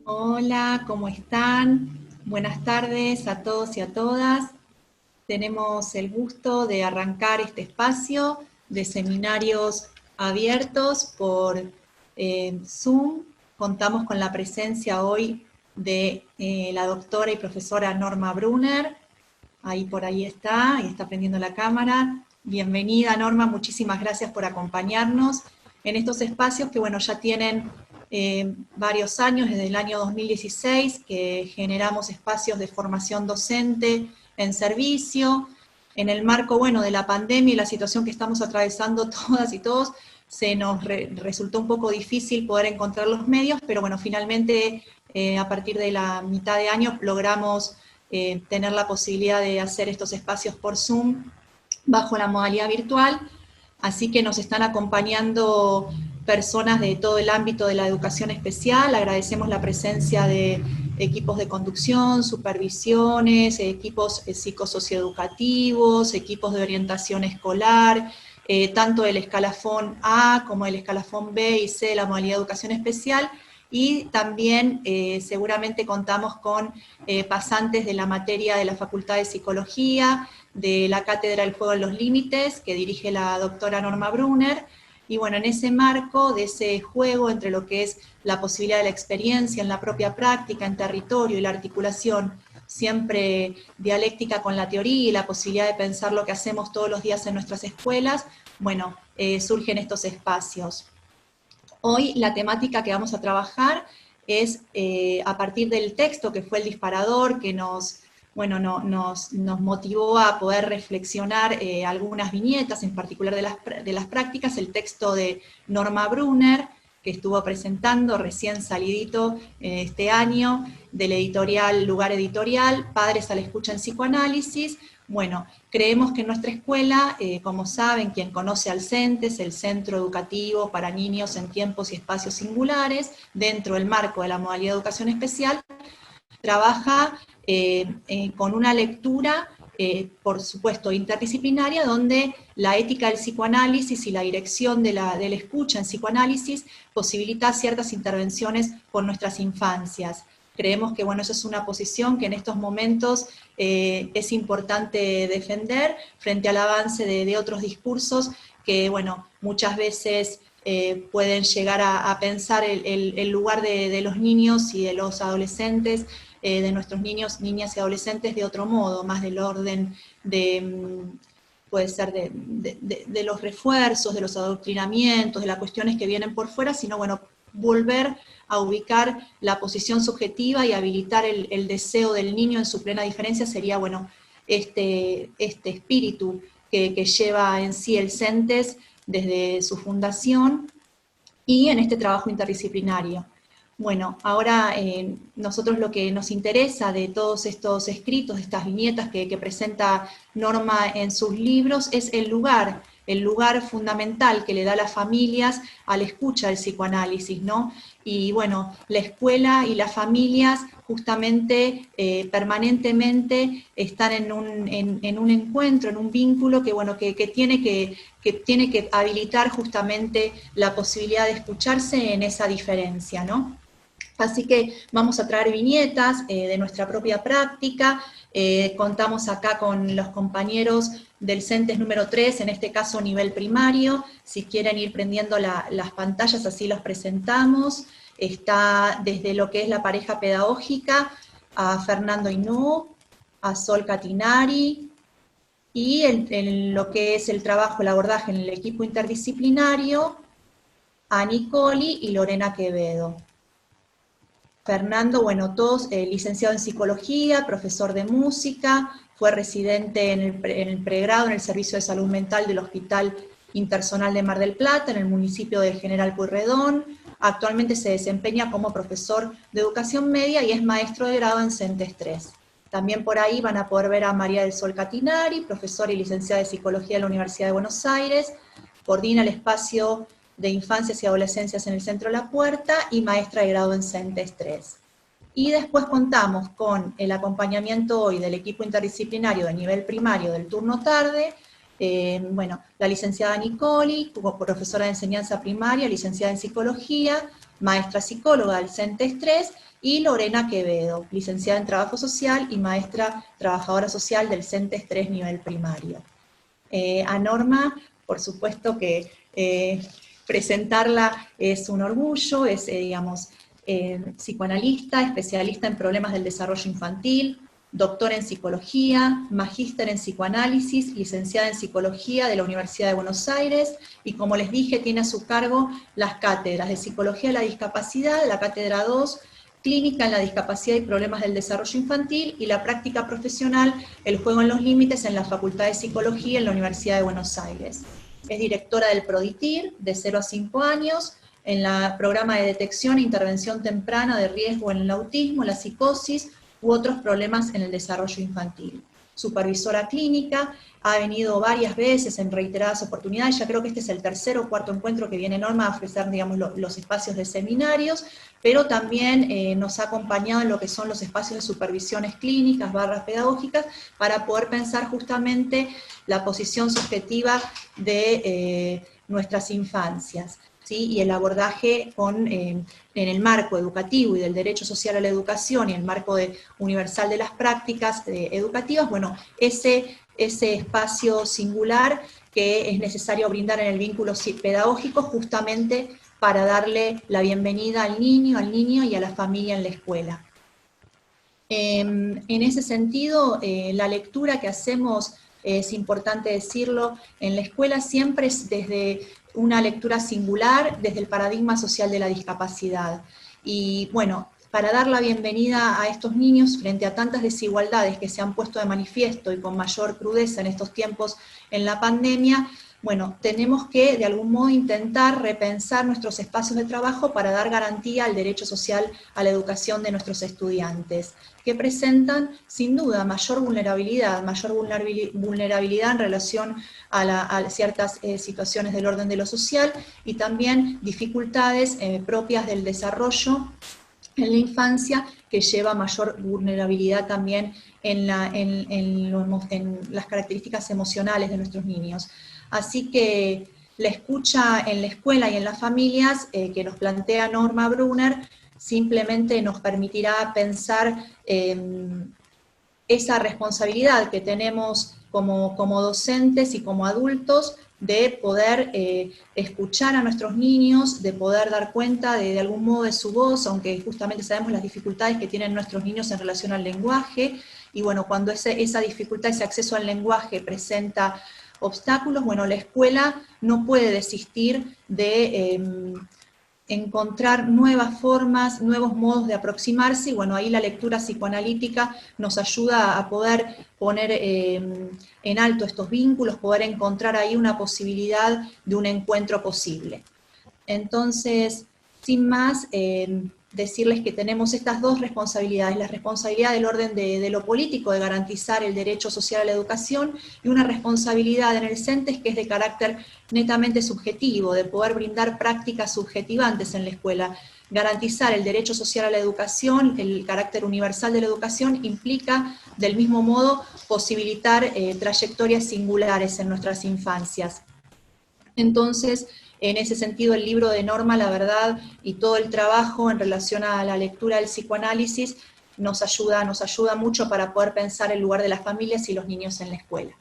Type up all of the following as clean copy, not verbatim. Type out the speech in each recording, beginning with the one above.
Hola, ¿cómo están? Buenas tardes a todos y a todas. Tenemos el gusto de arrancar este espacio de seminarios abiertos por Zoom. Contamos con la presencia hoy de la doctora y profesora Norma Brunner. Ahí por ahí está, y está prendiendo la cámara. Bienvenida, Norma, muchísimas gracias por acompañarnos en estos espacios que, bueno, ya tienen varios años, desde el año 2016, que generamos espacios de formación docente en servicio. En el marco, bueno, de la pandemia y la situación que estamos atravesando todas y todos, se nos resultó un poco difícil poder encontrar los medios, pero bueno, finalmente a partir de la mitad de año logramos tener la posibilidad de hacer estos espacios por Zoom bajo la modalidad virtual, así que nos están acompañando personas de todo el ámbito de la educación especial. Agradecemos la presencia de equipos de conducción, supervisiones, equipos psicosocioeducativos, equipos de orientación escolar, tanto el escalafón A como el escalafón B y C de la modalidad de educación especial, y también seguramente contamos con pasantes de la materia de la Facultad de Psicología, de la Cátedra del Juego en los Límites, que dirige la doctora Norma Brunner. Y bueno, en ese marco de ese juego entre lo que es la posibilidad de la experiencia en la propia práctica, en territorio, y la articulación siempre dialéctica con la teoría y la posibilidad de pensar lo que hacemos todos los días en nuestras escuelas, bueno, surgen estos espacios. Hoy la temática que vamos a trabajar es a partir del texto que fue el disparador, que nos motivó a poder reflexionar algunas viñetas, en particular de las prácticas, el texto de Norma Brunner, que estuvo presentando recién salidito este año, del editorial Lugar Editorial, Padres a la Escucha en Psicoanálisis. Bueno, creemos que en nuestra escuela, como saben, quien conoce al CENTES, el Centro Educativo para Niños en Tiempos y Espacios Singulares, dentro del marco de la modalidad de educación especial, trabaja con una lectura, por supuesto, interdisciplinaria, donde la ética del psicoanálisis y la dirección de la escucha en psicoanálisis posibilita ciertas intervenciones con nuestras infancias. Creemos que, bueno, eso es una posición que en estos momentos es importante defender frente al avance de otros discursos que, bueno, muchas veces pueden llegar a pensar el lugar de los niños y de los adolescentes, de nuestros niños, niñas y adolescentes de otro modo, más del orden de, puede ser de los refuerzos, de los adoctrinamientos, de las cuestiones que vienen por fuera, sino, bueno, volver a ubicar la posición subjetiva y habilitar el deseo del niño en su plena diferencia. Sería, bueno, este espíritu que lleva en sí el CENTES desde su fundación y en este trabajo interdisciplinario. Bueno, ahora nosotros lo que nos interesa de todos estos escritos, de estas viñetas que presenta Norma en sus libros, es el lugar fundamental que le da a las familias a la escucha del psicoanálisis, ¿no? Y bueno, la escuela y las familias justamente permanentemente están en un encuentro, en un vínculo que, bueno, que tiene que habilitar justamente la posibilidad de escucharse en esa diferencia, ¿no? Así que vamos a traer viñetas de nuestra propia práctica. Contamos acá con los compañeros del CENTES número 3, en este caso nivel primario. Si quieren ir prendiendo las pantallas, así los presentamos. Está desde lo que es la pareja pedagógica, a Fernando Inú, a Sol Catinari, y en lo que es el trabajo, el abordaje en el equipo interdisciplinario, a Nicoli y Lorena Quevedo. Fernando, bueno, todos licenciado en psicología, profesor de música, fue residente en el pregrado en el Servicio de Salud Mental del Hospital Intersonal de Mar del Plata, en el municipio de General Pueyrredón. Actualmente se desempeña como profesor de educación media y es maestro de grado en CENTES 3. También por ahí van a poder ver a María del Sol Catinari, profesora y licenciada de Psicología de la Universidad de Buenos Aires, coordina el espacio de infancias y adolescencias en el Centro La Puerta y maestra de grado en CENTES 3. Y después contamos con el acompañamiento hoy del equipo interdisciplinario de nivel primario del turno tarde, bueno, la licenciada Nicoli, como profesora de enseñanza primaria, licenciada en psicología, maestra psicóloga del CENTES 3, y Lorena Quevedo, licenciada en Trabajo Social y maestra trabajadora social del CENTES 3 nivel primario. A Norma, por supuesto que presentarla es un orgullo, es, digamos, psicoanalista, especialista en problemas del desarrollo infantil, doctora en psicología, magíster en psicoanálisis, licenciada en psicología de la Universidad de Buenos Aires, y como les dije, tiene a su cargo las cátedras de Psicología de la Discapacidad, la cátedra 2, Clínica en la Discapacidad y Problemas del Desarrollo Infantil, y la práctica profesional, El Juego en los Límites, en la Facultad de Psicología en la Universidad de Buenos Aires. Es directora del PRODITIR, de 0 a 5 años, en el programa de detección e intervención temprana de riesgo en el autismo, la psicosis u otros problemas en el desarrollo infantil. Supervisora clínica, ha venido varias veces en reiteradas oportunidades, ya creo que este es el tercer o cuarto encuentro que viene Norma a ofrecer, digamos, los espacios de seminarios, pero también nos ha acompañado en lo que son los espacios de supervisiones clínicas, barras pedagógicas, para poder pensar justamente la posición subjetiva de nuestras infancias, ¿sí? Y el abordaje en el marco educativo y del derecho social a la educación y el marco universal de las prácticas educativas, bueno, ese espacio singular que es necesario brindar en el vínculo pedagógico justamente para darle la bienvenida al niño y a la familia en la escuela. En ese sentido, la lectura que hacemos, es importante decirlo, en la escuela siempre es desde una lectura singular, desde el paradigma social de la discapacidad. Y bueno, para dar la bienvenida a estos niños frente a tantas desigualdades que se han puesto de manifiesto y con mayor crudeza en estos tiempos en la pandemia, bueno, tenemos que de algún modo intentar repensar nuestros espacios de trabajo para dar garantía al derecho social a la educación de nuestros estudiantes, que presentan sin duda mayor vulnerabilidad en relación a ciertas situaciones del orden de lo social, y también dificultades propias del desarrollo en la infancia, que lleva mayor vulnerabilidad también en las características emocionales de nuestros niños. Así que la escucha en la escuela y en las familias que nos plantea Norma Brunner simplemente nos permitirá pensar esa responsabilidad que tenemos como docentes y como adultos de poder escuchar a nuestros niños, de poder dar cuenta de algún modo de su voz, aunque justamente sabemos las dificultades que tienen nuestros niños en relación al lenguaje, y bueno, cuando esa dificultad, ese acceso al lenguaje presenta obstáculos, bueno, la escuela no puede desistir de encontrar nuevas formas, nuevos modos de aproximarse, y bueno, ahí la lectura psicoanalítica nos ayuda a poder poner en alto estos vínculos, poder encontrar ahí una posibilidad de un encuentro posible. Entonces, sin más, decirles que tenemos estas dos responsabilidades: la responsabilidad del orden de lo político, de garantizar el derecho social a la educación, y una responsabilidad en el CENTES que es de carácter netamente subjetivo, de poder brindar prácticas subjetivantes en la escuela. Garantizar el derecho social a la educación, el carácter universal de la educación, implica del mismo modo posibilitar trayectorias singulares en nuestras infancias. Entonces, en ese sentido, el libro de Norma, la verdad, y todo el trabajo en relación a la lectura del psicoanálisis nos ayuda mucho para poder pensar el lugar de las familias y los niños en la escuela.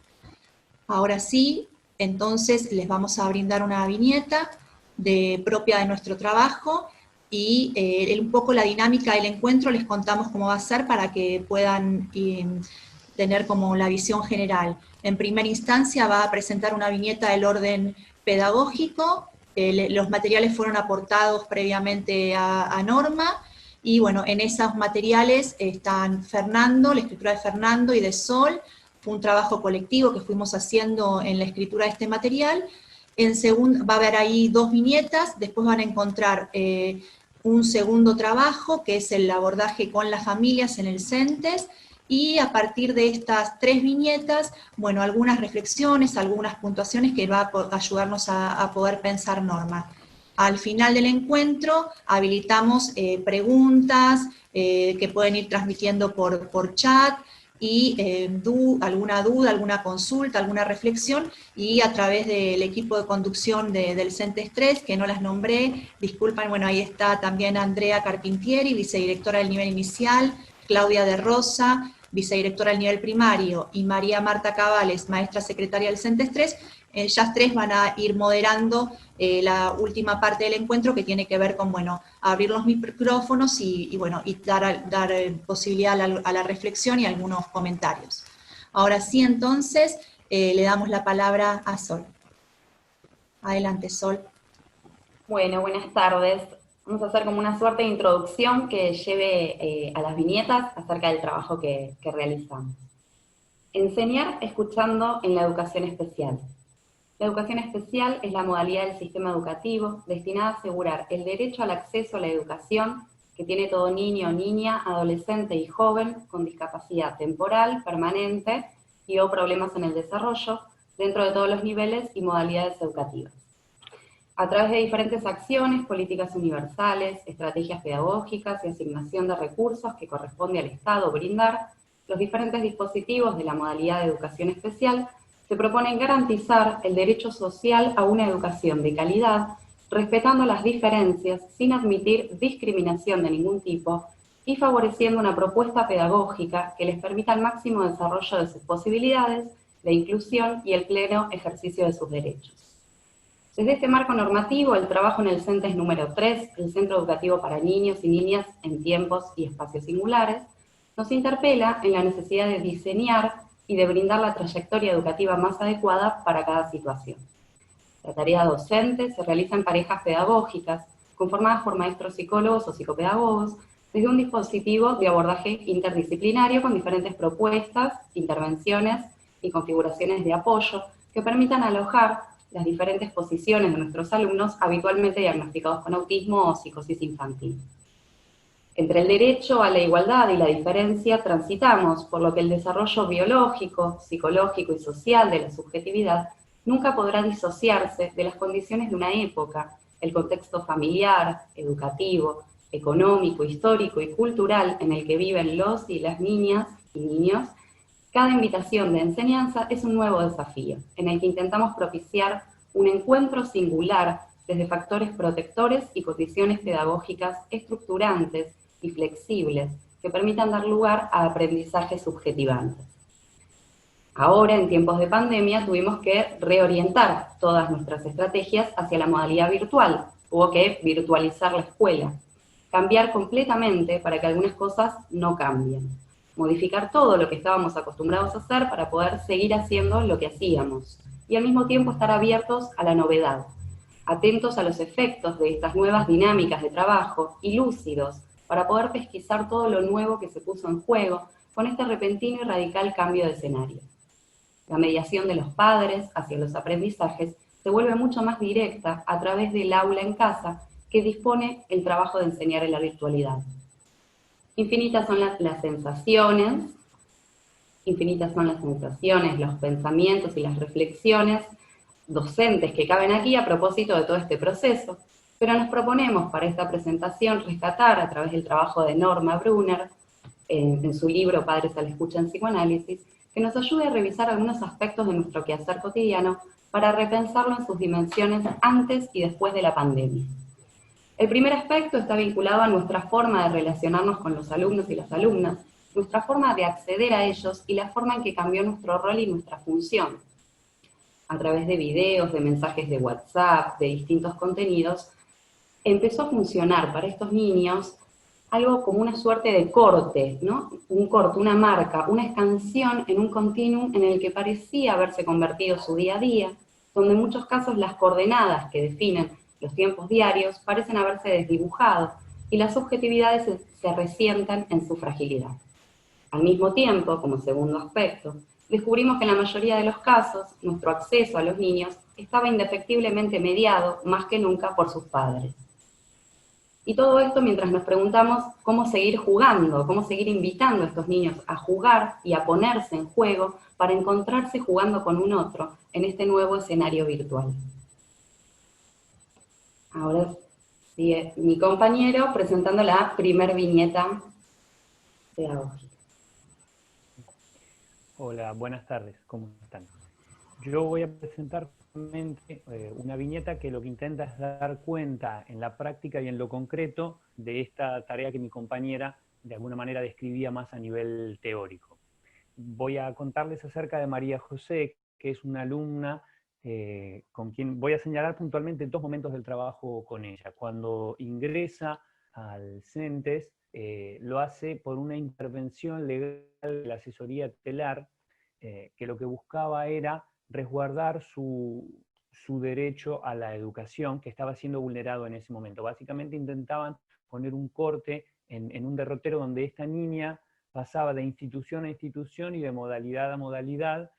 Ahora sí, entonces les vamos a brindar una viñeta propia de nuestro trabajo, y un poco la dinámica del encuentro les contamos cómo va a ser para que puedan tener como la visión general. En primera instancia va a presentar una viñeta del orden pedagógico, los materiales fueron aportados previamente a Norma, y bueno, en esos materiales están Fernando, la escritura de Fernando y de Sol, fue un trabajo colectivo que fuimos haciendo en la escritura de este material. Va a haber ahí dos viñetas, después van a encontrar un segundo trabajo, que es el abordaje con las familias en el CENTES, y a partir de estas tres viñetas, bueno, algunas reflexiones, algunas puntuaciones que va a ayudarnos a poder pensar Norma. Al final del encuentro habilitamos preguntas que pueden ir transmitiendo por chat, y alguna duda, alguna consulta, alguna reflexión, y a través del equipo de conducción del CENTES 3, que no las nombré, disculpan, bueno, ahí está también Andrea Carpintieri, vicedirectora del nivel inicial, Claudia de Rosa, vicedirectora del nivel primario, y María Marta Cabales, maestra secretaria del CENTES 3, ellas tres van a ir moderando la última parte del encuentro, que tiene que ver con, bueno, abrir los micrófonos y dar posibilidad a la reflexión y algunos comentarios. Ahora sí, entonces, le damos la palabra a Sol. Adelante, Sol. Bueno, buenas tardes. Vamos a hacer como una suerte de introducción que lleve a las viñetas acerca del trabajo que realizamos. Enseñar escuchando en la educación especial. La educación especial es la modalidad del sistema educativo destinada a asegurar el derecho al acceso a la educación que tiene todo niño, niña, adolescente y joven con discapacidad temporal, permanente y o problemas en el desarrollo dentro de todos los niveles y modalidades educativas. A través de diferentes acciones, políticas universales, estrategias pedagógicas y asignación de recursos que corresponde al Estado brindar, los diferentes dispositivos de la modalidad de educación especial se proponen garantizar el derecho social a una educación de calidad, respetando las diferencias sin admitir discriminación de ningún tipo y favoreciendo una propuesta pedagógica que les permita el máximo desarrollo de sus posibilidades, la inclusión y el pleno ejercicio de sus derechos. Desde este marco normativo, el trabajo en el CENTES número 3, el Centro Educativo para Niños y Niñas en Tiempos y Espacios Singulares, nos interpela en la necesidad de diseñar y de brindar la trayectoria educativa más adecuada para cada situación. La tarea docente se realiza en parejas pedagógicas, conformadas por maestros psicólogos o psicopedagogos, desde un dispositivo de abordaje interdisciplinario con diferentes propuestas, intervenciones y configuraciones de apoyo que permitan alojar las diferentes posiciones de nuestros alumnos habitualmente diagnosticados con autismo o psicosis infantil. Entre el derecho a la igualdad y la diferencia transitamos, por lo que el desarrollo biológico, psicológico y social de la subjetividad nunca podrá disociarse de las condiciones de una época, el contexto familiar, educativo, económico, histórico y cultural en el que viven los y las niñas y niños. Cada invitación de enseñanza es un nuevo desafío, en el que intentamos propiciar un encuentro singular desde factores protectores y condiciones pedagógicas estructurantes y flexibles que permitan dar lugar a aprendizajes subjetivantes. Ahora, en tiempos de pandemia, tuvimos que reorientar todas nuestras estrategias hacia la modalidad virtual. Hubo que virtualizar la escuela, cambiar completamente para que algunas cosas no cambien, modificar todo lo que estábamos acostumbrados a hacer para poder seguir haciendo lo que hacíamos, y al mismo tiempo estar abiertos a la novedad, atentos a los efectos de estas nuevas dinámicas de trabajo y lúcidos para poder pesquisar todo lo nuevo que se puso en juego con este repentino y radical cambio de escenario. La mediación de los padres hacia los aprendizajes se vuelve mucho más directa a través del aula en casa que dispone el trabajo de enseñar en la virtualidad. Infinitas son las sensaciones, los pensamientos y las reflexiones docentes que caben aquí a propósito de todo este proceso, pero nos proponemos para esta presentación rescatar a través del trabajo de Norma Brunner, en su libro Padres a la Escucha en Psicoanálisis, que nos ayude a revisar algunos aspectos de nuestro quehacer cotidiano para repensarlo en sus dimensiones antes y después de la pandemia. El primer aspecto está vinculado a nuestra forma de relacionarnos con los alumnos y las alumnas, nuestra forma de acceder a ellos y la forma en que cambió nuestro rol y nuestra función. A través de videos, de mensajes de WhatsApp, de distintos contenidos, empezó a funcionar para estos niños algo como una suerte de corte, ¿no? Un corte, una marca, una escansión en un continuum en el que parecía haberse convertido su día a día, donde en muchos casos las coordenadas que definen los tiempos diarios parecen haberse desdibujado y las subjetividades se resientan en su fragilidad. Al mismo tiempo, como segundo aspecto, descubrimos que en la mayoría de los casos nuestro acceso a los niños estaba indefectiblemente mediado más que nunca por sus padres. Y todo esto mientras nos preguntamos cómo seguir jugando, cómo seguir invitando a estos niños a jugar y a ponerse en juego para encontrarse jugando con un otro en este nuevo escenario virtual. Ahora sigue mi compañero presentando la primer viñeta pedagógica. Hola, buenas tardes, ¿cómo están? Yo voy a presentar una viñeta que lo que intenta es dar cuenta en la práctica y en lo concreto de esta tarea que mi compañera de alguna manera describía más a nivel teórico. Voy a contarles acerca de María José, que es una alumna con quien voy a señalar puntualmente 2 momentos del trabajo con ella. Cuando ingresa al CENTES, lo hace por una intervención legal de la asesoría tutelar, que lo que buscaba era resguardar su derecho a la educación que estaba siendo vulnerado en ese momento. Básicamente intentaban poner un corte en un derrotero donde esta niña pasaba de institución a institución y de modalidad a modalidad,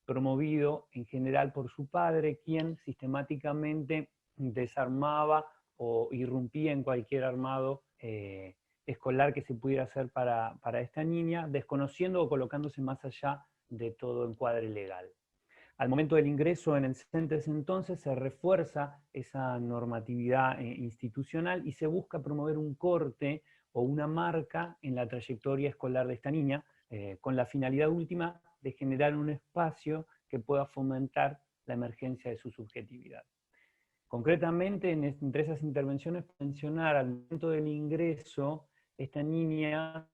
promovido en general por su padre, quien sistemáticamente desarmaba o irrumpía en cualquier armado escolar que se pudiera hacer para esta niña, desconociendo o colocándose más allá de todo encuadre legal. Al momento del ingreso en el CENTES entonces se refuerza esa normatividad institucional y se busca promover un corte o una marca en la trayectoria escolar de esta niña, con la finalidad última de generar un espacio que pueda fomentar la emergencia de su subjetividad. Concretamente, entre esas intervenciones, mencionar al momento del ingreso, esta niña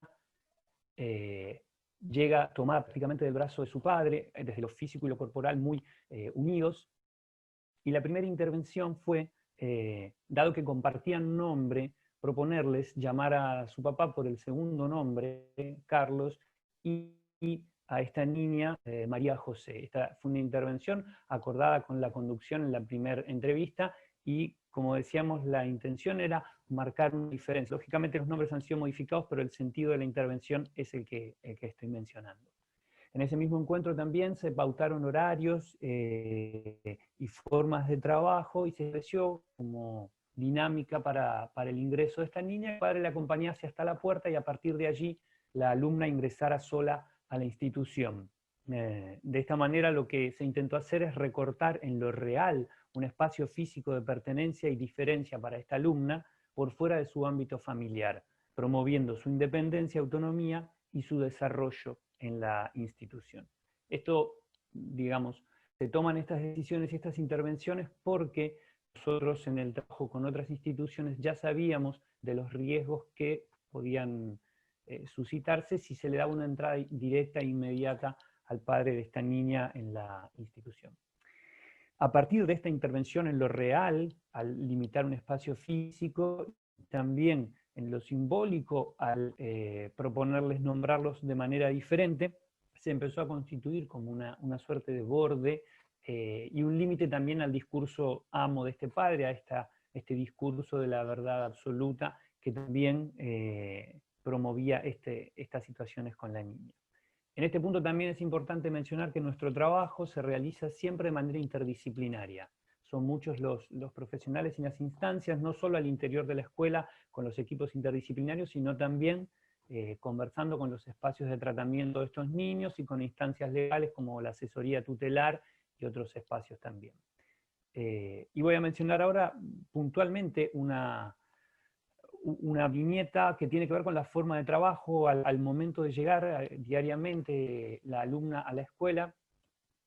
llega tomada prácticamente del brazo de su padre, desde lo físico y lo corporal muy unidos, y la primera intervención fue, dado que compartían nombre, proponerles llamar a su papá por el segundo nombre, Carlos, y a esta niña, María José. Esta fue una intervención acordada con la conducción en la primera entrevista y, como decíamos, la intención era marcar una diferencia. Lógicamente los nombres han sido modificados, pero el sentido de la intervención es el que estoy mencionando. En ese mismo encuentro también se pautaron horarios y formas de trabajo y se estableció como dinámica para el ingreso de esta niña. El padre la acompañase hasta la puerta y a partir de allí la alumna ingresara sola a la institución. De esta manera lo que se intentó hacer es recortar en lo real un espacio físico de pertenencia y diferencia para esta alumna por fuera de su ámbito familiar, promoviendo su independencia, autonomía y su desarrollo en la institución. Esto, digamos, se toman estas decisiones y estas intervenciones porque nosotros en el trabajo con otras instituciones ya sabíamos de los riesgos que podían suscitarse si se le daba una entrada directa e inmediata al padre de esta niña en la institución. A partir de esta intervención en lo real, al limitar un espacio físico, también en lo simbólico, al proponerles nombrarlos de manera diferente, se empezó a constituir como una suerte de borde y un límite también al discurso amo de este padre, a este discurso de la verdad absoluta que también promovía estas situaciones con la niña. En este punto también es importante mencionar que nuestro trabajo se realiza siempre de manera interdisciplinaria. Son muchos los profesionales y las instancias, no solo al interior de la escuela con los equipos interdisciplinarios, sino también conversando con los espacios de tratamiento de estos niños y con instancias legales como la asesoría tutelar y otros espacios también. Y voy a mencionar ahora puntualmente una viñeta que tiene que ver con la forma de trabajo al momento de llegar diariamente la alumna a la escuela.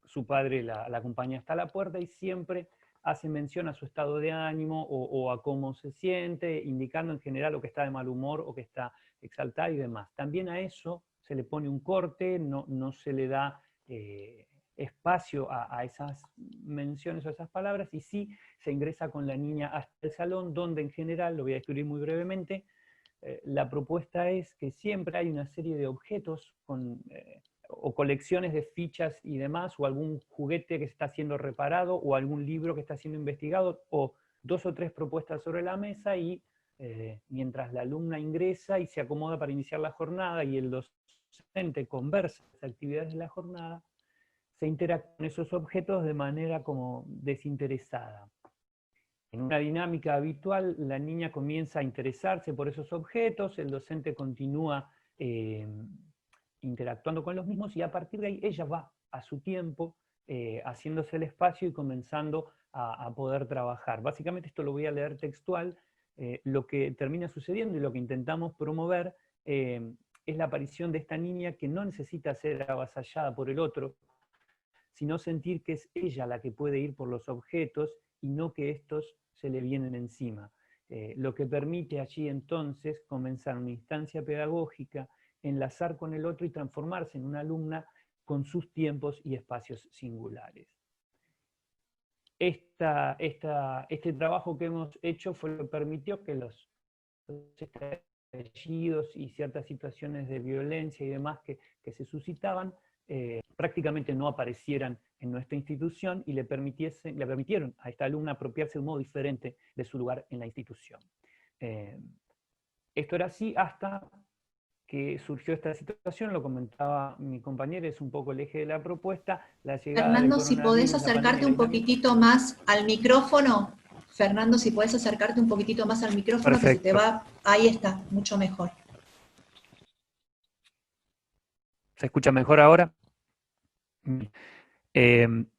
Su padre la acompaña hasta la puerta y siempre hace mención a su estado de ánimo o a cómo se siente, indicando en general o que está de mal humor o que está exaltada y demás. También a eso se le pone un corte, no se le da espacio a esas menciones o esas palabras, y sí se ingresa con la niña hasta el salón, donde en general, lo voy a describir muy brevemente, la propuesta es que siempre hay una serie de objetos o colecciones de fichas y demás, o algún juguete que está siendo reparado, o algún libro que está siendo investigado, o 2 o 3 propuestas sobre la mesa, y mientras la alumna ingresa y se acomoda para iniciar la jornada, y el docente conversa las actividades de la jornada, se interactúa con esos objetos de manera como desinteresada. En una dinámica habitual, la niña comienza a interesarse por esos objetos, el docente continúa interactuando con los mismos, y a partir de ahí ella va a su tiempo haciéndose el espacio y comenzando a poder trabajar. Básicamente esto lo voy a leer textual. Lo que termina sucediendo y lo que intentamos promover es la aparición de esta niña que no necesita ser avasallada por el otro, sino sentir que es ella la que puede ir por los objetos y no que estos se le vienen encima. Lo que permite allí entonces comenzar una instancia pedagógica, enlazar con el otro y transformarse en una alumna con sus tiempos y espacios singulares. Este trabajo que hemos hecho fue lo que permitió que los estallidos y ciertas situaciones de violencia y demás que se suscitaban prácticamente no aparecieran en nuestra institución y le permitieron a esta alumna apropiarse de un modo diferente de su lugar en la institución. Esto era así hasta que surgió esta situación, lo comentaba mi compañera, es un poco el eje de la propuesta, la llegada Fernando, del si podés acercarte un poquitito más al micrófono. Fernando, si podés acercarte un poquitito más al micrófono. Perfecto. Que se te va, ahí está, mucho mejor. ¿Se escucha mejor ahora?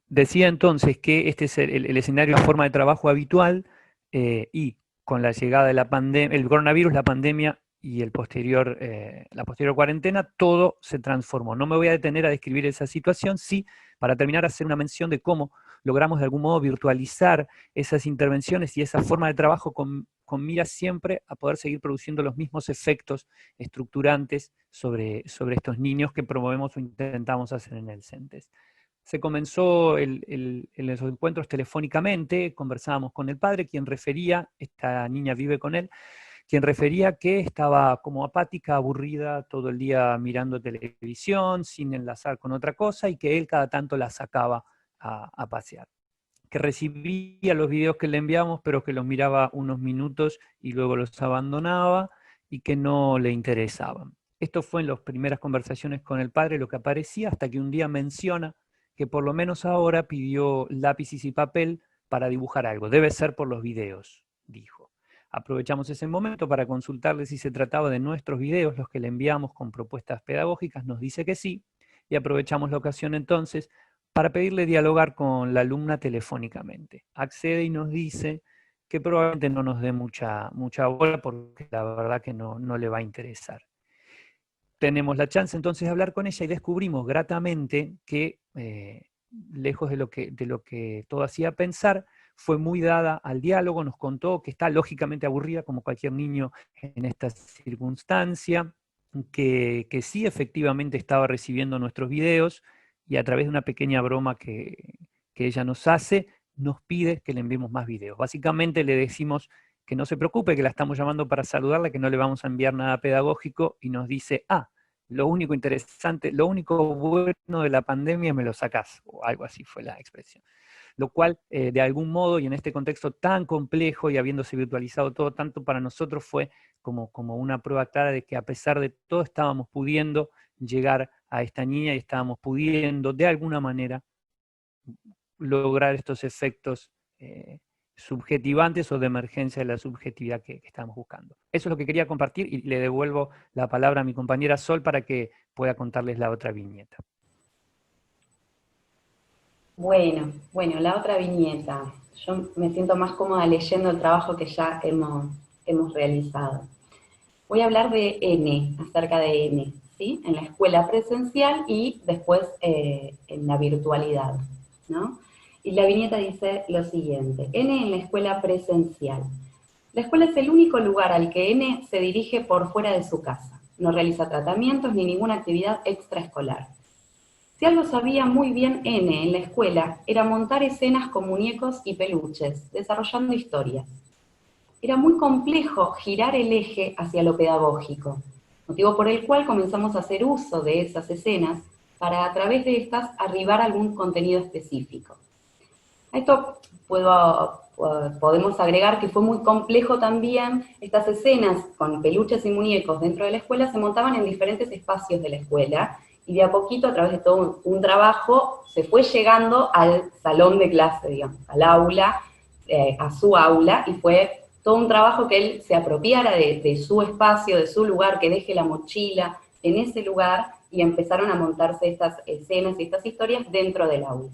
Decía entonces que este es el escenario, la forma de trabajo habitual, y con la llegada de la pandemia, el coronavirus, la pandemia y la posterior cuarentena, todo se transformó. No me voy a detener a describir esa situación, sí, para terminar, hacer una mención de cómo logramos de algún modo virtualizar esas intervenciones y esa forma de trabajo con miras siempre a poder seguir produciendo los mismos efectos estructurantes sobre estos niños que promovemos o intentamos hacer en el CENTES. Se comenzó en los encuentros telefónicamente, conversábamos con el padre, quien refería, esta niña vive con él, quien refería que estaba como apática, aburrida, todo el día mirando televisión, sin enlazar con otra cosa, y que él cada tanto la sacaba a pasear. Que recibía los videos que le enviamos, pero que los miraba unos minutos y luego los abandonaba, y que no le interesaban. Esto fue en las primeras conversaciones con el padre lo que aparecía, hasta que un día menciona que por lo menos ahora pidió lápices y papel para dibujar algo. Debe ser por los videos, dijo. Aprovechamos ese momento para consultarle si se trataba de nuestros videos, los que le enviamos con propuestas pedagógicas, nos dice que sí, y aprovechamos la ocasión entonces para pedirle dialogar con la alumna telefónicamente. Accede y nos dice que probablemente no nos dé mucha bola porque la verdad que no le va a interesar. Tenemos la chance entonces de hablar con ella y descubrimos gratamente que, lejos de lo que todo hacía pensar, fue muy dada al diálogo, nos contó que está lógicamente aburrida como cualquier niño en esta circunstancia, que sí efectivamente estaba recibiendo nuestros videos y a través de una pequeña broma que ella nos hace, nos pide que le enviemos más videos. Básicamente le decimos que no se preocupe, que la estamos llamando para saludarla, que no le vamos a enviar nada pedagógico, y nos dice, lo único interesante, lo único bueno de la pandemia me lo sacás, o algo así fue la expresión. Lo cual, de algún modo, y en este contexto tan complejo, y habiéndose virtualizado todo tanto, para nosotros fue como una prueba clara de que a pesar de todo estábamos pudiendo llegar a esta niña y estábamos pudiendo, de alguna manera, lograr estos efectos subjetivantes o de emergencia de la subjetividad que estamos buscando. Eso es lo que quería compartir y le devuelvo la palabra a mi compañera Sol para que pueda contarles la otra viñeta. Bueno, la otra viñeta. Yo me siento más cómoda leyendo el trabajo que ya hemos realizado. Voy a hablar de N, acerca de N, ¿sí? En la escuela presencial y después en la virtualidad, ¿no? Y la viñeta dice lo siguiente: N en la escuela presencial. La escuela es el único lugar al que N se dirige por fuera de su casa. No realiza tratamientos ni ninguna actividad extraescolar. Si algo sabía muy bien N en la escuela, era montar escenas con muñecos y peluches, desarrollando historias. Era muy complejo girar el eje hacia lo pedagógico, motivo por el cual comenzamos a hacer uso de esas escenas para a través de estas arribar a algún contenido específico. A esto podemos agregar que fue muy complejo también. Estas escenas con peluches y muñecos dentro de la escuela se montaban en diferentes espacios de la escuela, y de a poquito, a través de todo un trabajo, se fue llegando al salón de clase, digamos, al aula, a su aula, y fue todo un trabajo que él se apropiara de su espacio, de su lugar, que deje la mochila en ese lugar, y empezaron a montarse estas escenas y estas historias dentro del aula.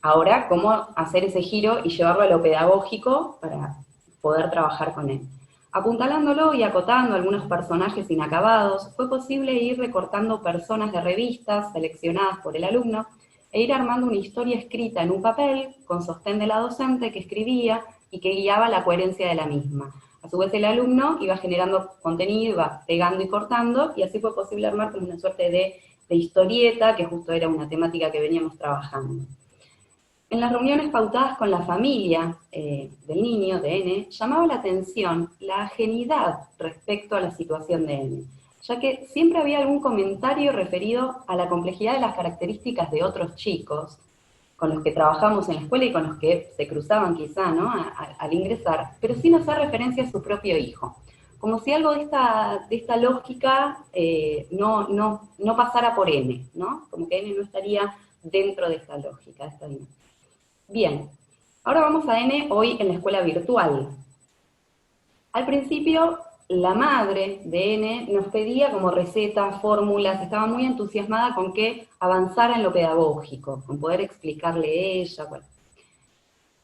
Ahora, ¿cómo hacer ese giro y llevarlo a lo pedagógico para poder trabajar con él? Apuntalándolo y acotando algunos personajes inacabados, fue posible ir recortando personas de revistas seleccionadas por el alumno e ir armando una historia escrita en un papel con sostén de la docente que escribía y que guiaba la coherencia de la misma. A su vez el alumno iba generando contenido, iba pegando y cortando, y así fue posible armar como una suerte de historieta, que justo era una temática que veníamos trabajando. En las reuniones pautadas con la familia del niño, de N, llamaba la atención la ajenidad respecto a la situación de N, ya que siempre había algún comentario referido a la complejidad de las características de otros chicos con los que trabajamos en la escuela y con los que se cruzaban quizá, ¿no?, al ingresar, pero sin hacer referencia a su propio hijo. Como si algo de esta lógica no pasara por N, ¿no? Como que N no estaría dentro de esta lógica, de esta dinámica. Bien, ahora vamos a N hoy en la escuela virtual. Al principio, la madre de N nos pedía como recetas, fórmulas, estaba muy entusiasmada con que avanzara en lo pedagógico, con poder explicarle ella. Bueno.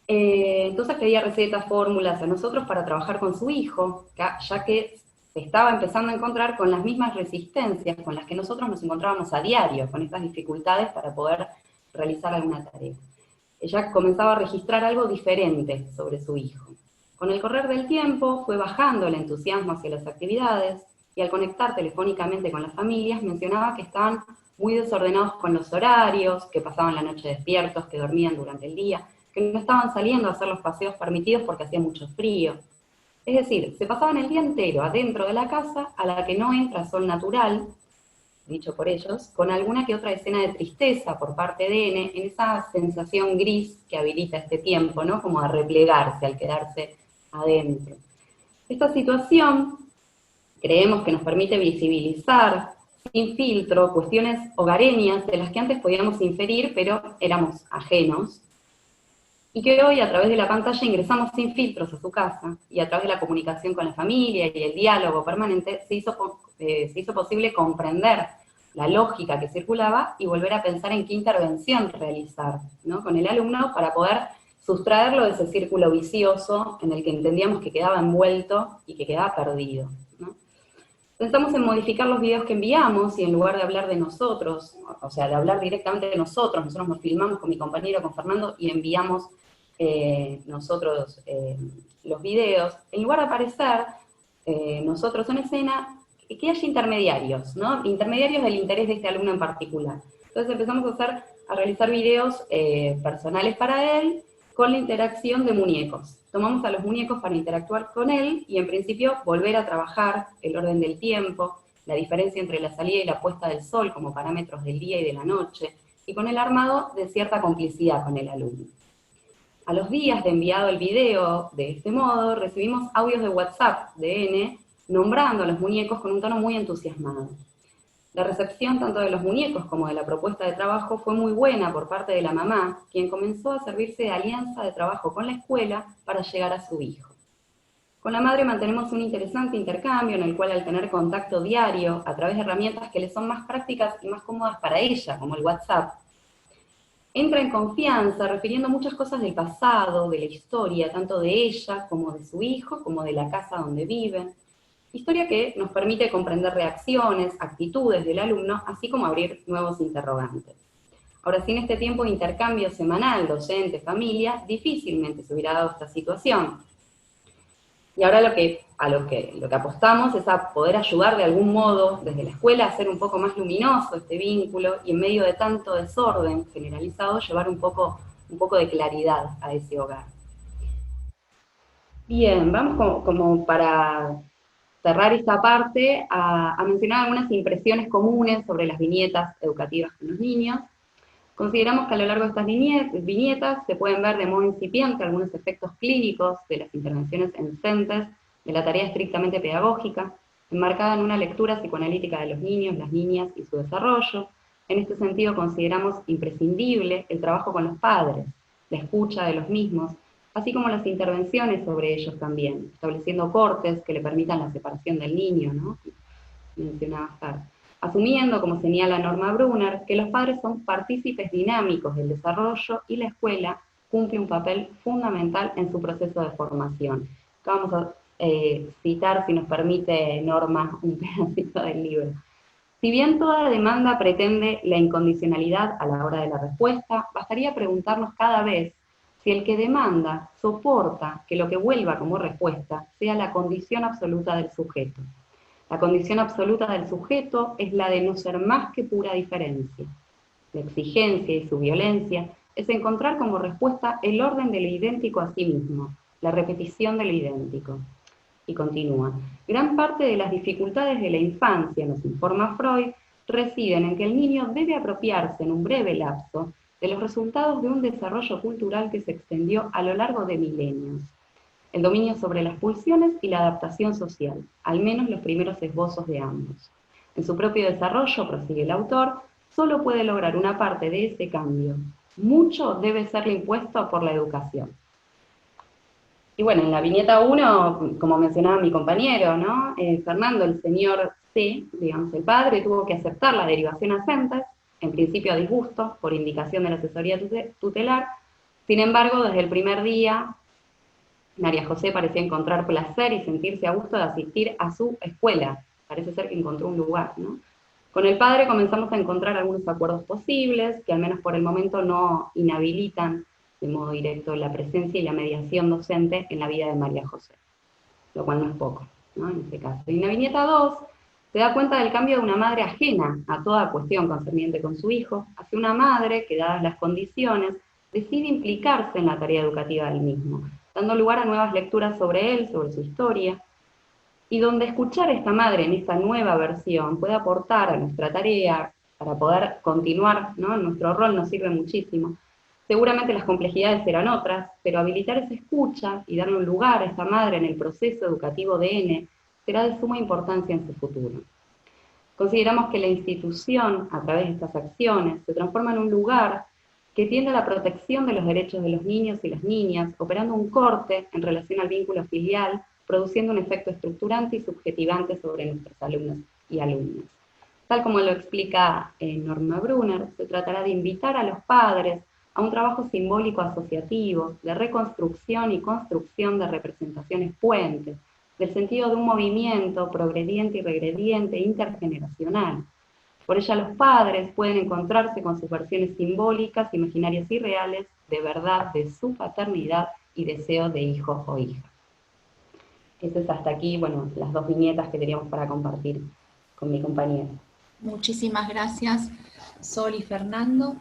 Entonces pedía recetas, fórmulas a nosotros para trabajar con su hijo, ya que se estaba empezando a encontrar con las mismas resistencias con las que nosotros nos encontrábamos a diario, con estas dificultades para poder realizar alguna tarea. Ella comenzaba a registrar algo diferente sobre su hijo. Con el correr del tiempo fue bajando el entusiasmo hacia las actividades, y al conectar telefónicamente con las familias mencionaba que estaban muy desordenados con los horarios, que pasaban la noche despiertos, que dormían durante el día, que no estaban saliendo a hacer los paseos permitidos porque hacía mucho frío. Es decir, se pasaban el día entero adentro de la casa a la que no entra sol natural, dicho por ellos, con alguna que otra escena de tristeza por parte de N, en esa sensación gris que habilita este tiempo, ¿no?, como a replegarse, al quedarse adentro. Esta situación creemos que nos permite visibilizar sin filtro cuestiones hogareñas de las que antes podíamos inferir, pero éramos ajenos, y que hoy a través de la pantalla ingresamos sin filtros a su casa, y a través de la comunicación con la familia y el diálogo permanente se hizo posible comprender la lógica que circulaba y volver a pensar en qué intervención realizar, ¿no?, con el alumno para poder sustraerlo de ese círculo vicioso en el que entendíamos que quedaba envuelto y que quedaba perdido, ¿no? Pensamos en modificar los videos que enviamos y en lugar de hablar de nosotros, o sea, de hablar directamente de nosotros nos filmamos con mi compañero, con Fernando, y enviamos nosotros los videos, en lugar de aparecer nosotros en escena, que haya intermediarios, ¿no? Intermediarios del interés de este alumno en particular. Entonces empezamos a realizar videos personales para él, con la interacción de muñecos. Tomamos a los muñecos para interactuar con él, y en principio volver a trabajar el orden del tiempo, la diferencia entre la salida y la puesta del sol como parámetros del día y de la noche, y con el armado de cierta complicidad con el alumno. A los días de enviado el video de este modo, recibimos audios de WhatsApp de N nombrando a los muñecos con un tono muy entusiasmado. La recepción tanto de los muñecos como de la propuesta de trabajo fue muy buena por parte de la mamá, quien comenzó a servirse de alianza de trabajo con la escuela para llegar a su hijo. Con la madre mantenemos un interesante intercambio en el cual, al tener contacto diario a través de herramientas que le son más prácticas y más cómodas para ella, como el WhatsApp, entra en confianza refiriendo muchas cosas del pasado, de la historia, tanto de ella como de su hijo, como de la casa donde viven. Historia que nos permite comprender reacciones, actitudes del alumno, así como abrir nuevos interrogantes. Ahora, sin este tiempo de intercambio semanal, docente-familia, difícilmente se hubiera dado esta situación. Y ahora lo que apostamos es a poder ayudar de algún modo desde la escuela a hacer un poco más luminoso este vínculo, y en medio de tanto desorden generalizado llevar un poco de claridad a ese hogar. Bien, vamos como para cerrar esta parte a mencionar algunas impresiones comunes sobre las viñetas educativas con los niños. Consideramos que a lo largo de estas viñetas se pueden ver de modo incipiente algunos efectos clínicos de las intervenciones encentes de la tarea estrictamente pedagógica, enmarcada en una lectura psicoanalítica de los niños, las niñas y su desarrollo. En este sentido consideramos imprescindible el trabajo con los padres, la escucha de los mismos, así como las intervenciones sobre ellos también, estableciendo cortes que le permitan la separación del niño, ¿no?, mencionaba Sara. Asumiendo, como señala Norma Brunner, que los padres son partícipes dinámicos del desarrollo y la escuela cumple un papel fundamental en su proceso de formación. Acá vamos a citar, si nos permite, Norma, un pedacito del libro. Si bien toda demanda pretende la incondicionalidad a la hora de la respuesta, bastaría preguntarnos cada vez si el que demanda soporta que lo que vuelva como respuesta sea la condición absoluta del sujeto. La condición absoluta del sujeto es la de no ser más que pura diferencia. La exigencia y su violencia es encontrar como respuesta el orden de lo idéntico a sí mismo, la repetición de lo idéntico. Y continúa, gran parte de las dificultades de la infancia, nos informa Freud, residen en que el niño debe apropiarse en un breve lapso de los resultados de un desarrollo cultural que se extendió a lo largo de milenios. El dominio sobre las pulsiones y la adaptación social, al menos los primeros esbozos de ambos. En su propio desarrollo, prosigue el autor, solo puede lograr una parte de ese cambio. Mucho debe serle impuesto por la educación. Y bueno, en la viñeta 1, como mencionaba mi compañero, ¿no? Fernando, el señor C, digamos el padre, tuvo que aceptar la derivación a CENTES, en principio a disgusto, por indicación de la asesoría tutelar. Sin embargo, desde el primer día, María José parecía encontrar placer y sentirse a gusto de asistir a su escuela. Parece ser que encontró un lugar, ¿no? Con el padre comenzamos a encontrar algunos acuerdos posibles, que al menos por el momento no inhabilitan de modo directo la presencia y la mediación docente en la vida de María José, lo cual no es poco, ¿no? En este caso. Y en la viñeta 2 se da cuenta del cambio de una madre ajena a toda cuestión concerniente con su hijo, hacia una madre que, dadas las condiciones, decide implicarse en la tarea educativa del mismo, dando lugar a nuevas lecturas sobre él, sobre su historia, y donde escuchar a esta madre en esta nueva versión puede aportar a nuestra tarea, para poder continuar, ¿no? Nuestro rol nos sirve muchísimo. Seguramente las complejidades serán otras, pero habilitar esa escucha y darle un lugar a esta madre en el proceso educativo de N será de suma importancia en su futuro. Consideramos que la institución, a través de estas acciones, se transforma en un lugar que tiende a la protección de los derechos de los niños y las niñas, operando un corte en relación al vínculo filial, produciendo un efecto estructurante y subjetivante sobre nuestros alumnos y alumnas. Tal como lo explica Norma Brunner, se tratará de invitar a los padres a un trabajo simbólico asociativo, de reconstrucción y construcción de representaciones puentes, del sentido de un movimiento progrediente y regrediente intergeneracional. Por ella los padres pueden encontrarse con sus versiones simbólicas, imaginarias y reales, de verdad de su paternidad y deseo de hijo o hija. Eso es hasta aquí, bueno, las dos viñetas que teníamos para compartir con mi compañera. Muchísimas gracias, Sol y Fernando.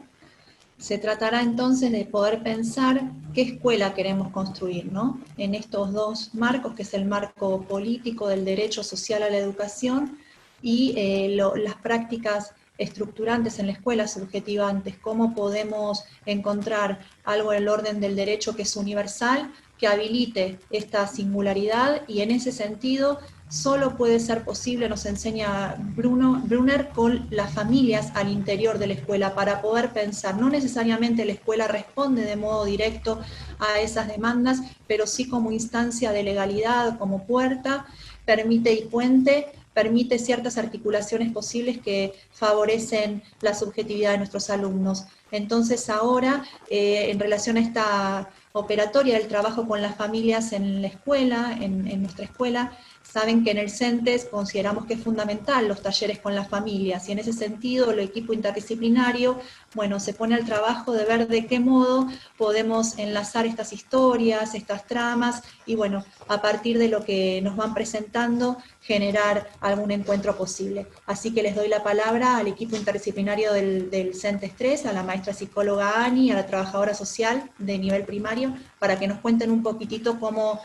Se tratará entonces de poder pensar qué escuela queremos construir, ¿no? En estos dos marcos, que es el marco político del derecho social a la educación y las prácticas estructurantes en la escuela, subjetivantes, cómo podemos encontrar algo en el orden del derecho que es universal, que habilite esta singularidad, y en ese sentido solo puede ser posible, nos enseña Brunner, con las familias al interior de la escuela, para poder pensar. No necesariamente la escuela responde de modo directo a esas demandas, pero sí como instancia de legalidad, como puerta, permite y puente, permite ciertas articulaciones posibles que favorecen la subjetividad de nuestros alumnos. Entonces ahora, en relación a esta operatoria del trabajo con las familias en la escuela, en nuestra escuela, saben que en el CENTES consideramos que es fundamental los talleres con las familias, y en ese sentido el equipo interdisciplinario, bueno, se pone al trabajo de ver de qué modo podemos enlazar estas historias, estas tramas, y bueno, a partir de lo que nos van presentando, generar algún encuentro posible. Así que les doy la palabra al equipo interdisciplinario del CENTES 3, a la maestra psicóloga Ani, a la trabajadora social de nivel primario, para que nos cuenten un poquitito cómo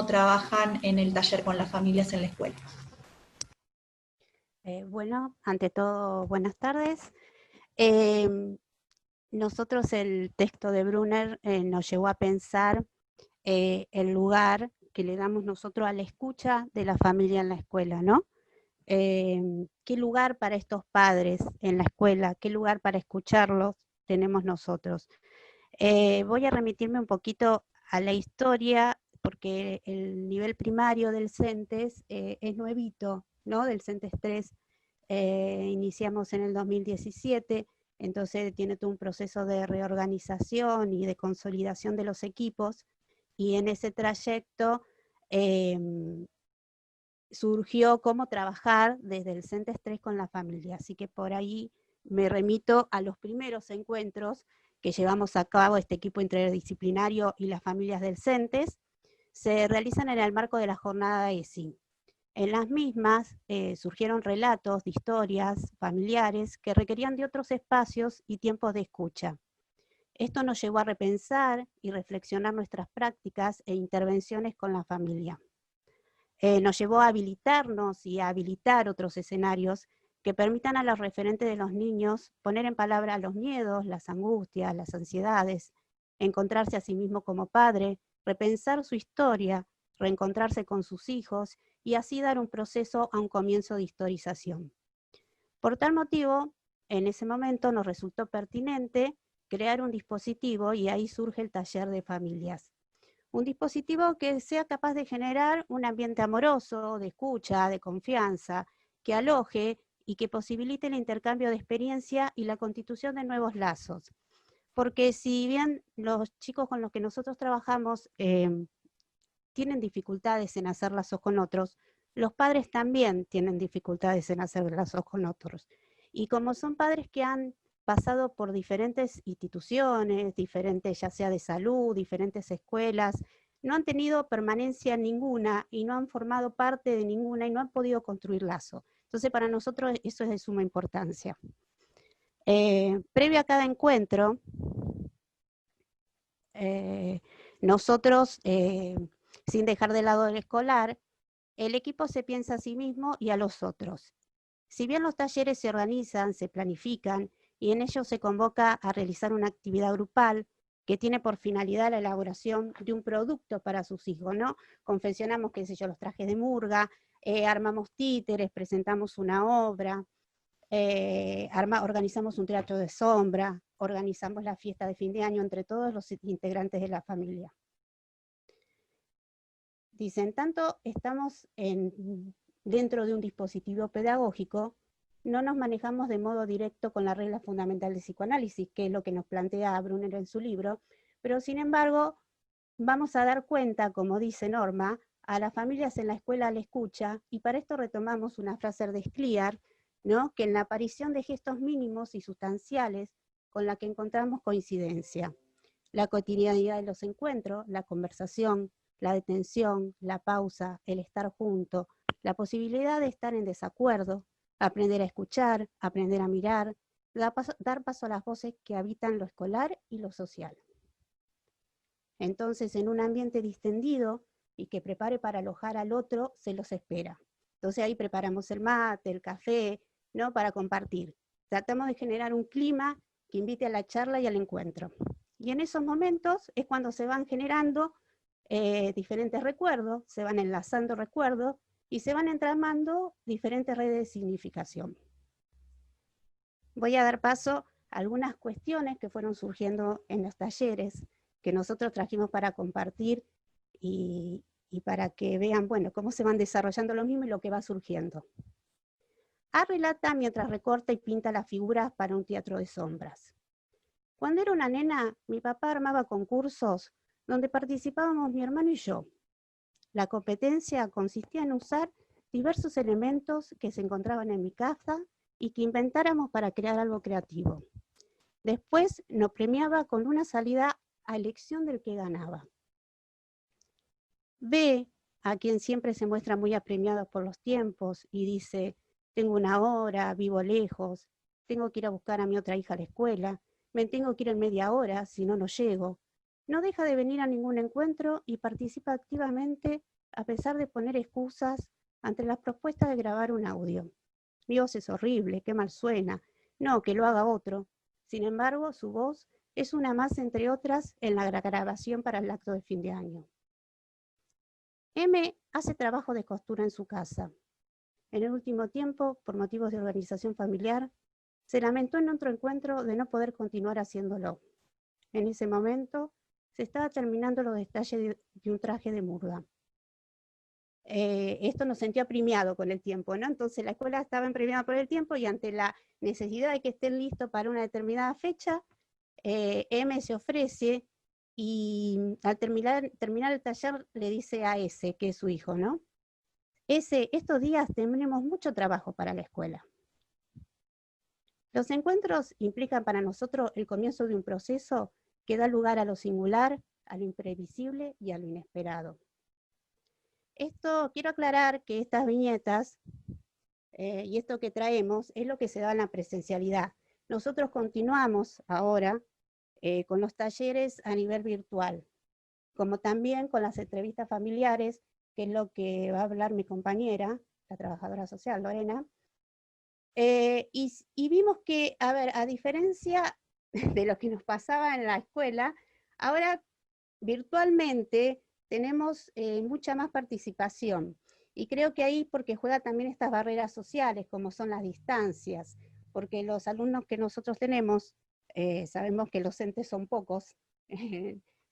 trabajan en el taller con las familias en la escuela. Bueno, ante todo, buenas tardes. Nosotros, el texto de Brunner nos llevó a pensar el lugar que le damos nosotros a la escucha de la familia en la escuela, ¿no? ¿Qué lugar para estos padres en la escuela? ¿Qué lugar para escucharlos tenemos nosotros? Voy a remitirme un poquito a la historia, porque el nivel primario del CENTES es nuevito, ¿no? Del CENTES 3 iniciamos en el 2017, entonces tiene todo un proceso de reorganización y de consolidación de los equipos, y en ese trayecto surgió cómo trabajar desde el CENTES 3 con la familia. Así que por ahí me remito a los primeros encuentros que llevamos a cabo este equipo interdisciplinario y las familias del CENTES. Se realizan en el marco de la jornada ESI. En las mismas surgieron relatos de historias familiares que requerían de otros espacios y tiempos de escucha. Esto nos llevó a repensar y reflexionar nuestras prácticas e intervenciones con la familia. Nos llevó a habilitarnos y a habilitar otros escenarios que permitan a los referentes de los niños poner en palabra los miedos, las angustias, las ansiedades, encontrarse a sí mismo como padre, repensar su historia, reencontrarse con sus hijos y así dar un proceso a un comienzo de historización. Por tal motivo, en ese momento nos resultó pertinente crear un dispositivo y ahí surge el taller de familias. Un dispositivo que sea capaz de generar un ambiente amoroso, de escucha, de confianza, que aloje y que posibilite el intercambio de experiencia y la constitución de nuevos lazos. Porque si bien los chicos con los que nosotros trabajamos tienen dificultades en hacer lazos con otros, los padres también tienen dificultades en hacer lazos con otros. Y como son padres que han pasado por diferentes instituciones, diferentes ya sea de salud, diferentes escuelas, no han tenido permanencia ninguna y no han formado parte de ninguna y no han podido construir lazo. Entonces para nosotros eso es de suma importancia. Previo a cada encuentro, nosotros, sin dejar de lado el escolar, el equipo se piensa a sí mismo y a los otros. Si bien los talleres se organizan, se planifican, y en ellos se convoca a realizar una actividad grupal que tiene por finalidad la elaboración de un producto para sus hijos, ¿no? Confeccionamos, qué sé yo, los trajes de murga, armamos títeres, presentamos una obra, organizamos un teatro de sombra, organizamos la fiesta de fin de año entre todos los integrantes de la familia. Dicen, tanto estamos dentro de un dispositivo pedagógico, no nos manejamos de modo directo con la regla fundamental del psicoanálisis, que es lo que nos plantea Brunner en su libro, pero sin embargo vamos a dar cuenta, como dice Norma, a las familias en la escuela la escucha, y para esto retomamos una frase de Scliar, ¿no? Que en la aparición de gestos mínimos y sustanciales con la que encontramos coincidencia. La cotidianidad de los encuentros, la conversación, la detención, la pausa, el estar junto, la posibilidad de estar en desacuerdo, aprender a escuchar, aprender a mirar, dar paso a las voces que habitan lo escolar y lo social. Entonces, en un ambiente distendido y que prepare para alojar al otro, se los espera. Entonces ahí preparamos el mate, el café, ¿no? Para compartir. Tratamos de generar un clima que invite a la charla y al encuentro. Y en esos momentos es cuando se van generando diferentes recuerdos, se van enlazando recuerdos, y se van entramando diferentes redes de significación. Voy a dar paso a algunas cuestiones que fueron surgiendo en los talleres, que nosotros trajimos para compartir y para que vean, bueno, cómo se van desarrollando lo mismo y lo que va surgiendo. A relata mientras recorta y pinta las figuras para un teatro de sombras. Cuando era una nena, mi papá armaba concursos donde participábamos mi hermano y yo. La competencia consistía en usar diversos elementos que se encontraban en mi casa y que inventáramos para crear algo creativo. Después nos premiaba con una salida a elección del que ganaba. Ve a quien siempre se muestra muy apremiado por los tiempos y dice, tengo una hora, vivo lejos, tengo que ir a buscar a mi otra hija a la escuela, me tengo que ir en media hora, si no, no llego. No deja de venir a ningún encuentro y participa activamente a pesar de poner excusas ante las propuestas de grabar un audio. Mi voz es horrible, qué mal suena, no, que lo haga otro. Sin embargo, su voz es una más entre otras en la grabación para el acto de fin de año. M hace trabajo de costura en su casa. En el último tiempo, por motivos de organización familiar, se lamentó en otro encuentro de no poder continuar haciéndolo. En ese momento, se estaba terminando los detalles de un traje de murga. Esto nos sentía apremiado con el tiempo, ¿no? Entonces la escuela estaba apremiada por el tiempo y ante la necesidad de que estén listos para una determinada fecha, M se ofrece y al terminar el taller le dice a ese, que es su hijo, ¿no? Estos días tenemos mucho trabajo para la escuela. Los encuentros implican para nosotros el comienzo de un proceso que da lugar a lo singular, a lo imprevisible y a lo inesperado. Quiero aclarar que estas viñetas y esto que traemos es lo que se da en la presencialidad. Nosotros continuamos ahora con los talleres a nivel virtual, como también con las entrevistas familiares, que es lo que va a hablar mi compañera, la trabajadora social, Lorena. Y vimos que, a ver, a diferencia de lo que nos pasaba en la escuela, ahora virtualmente tenemos mucha más participación. Y creo que ahí porque juega también estas barreras sociales, como son las distancias, porque los alumnos que nosotros tenemos, sabemos que los entes son pocos,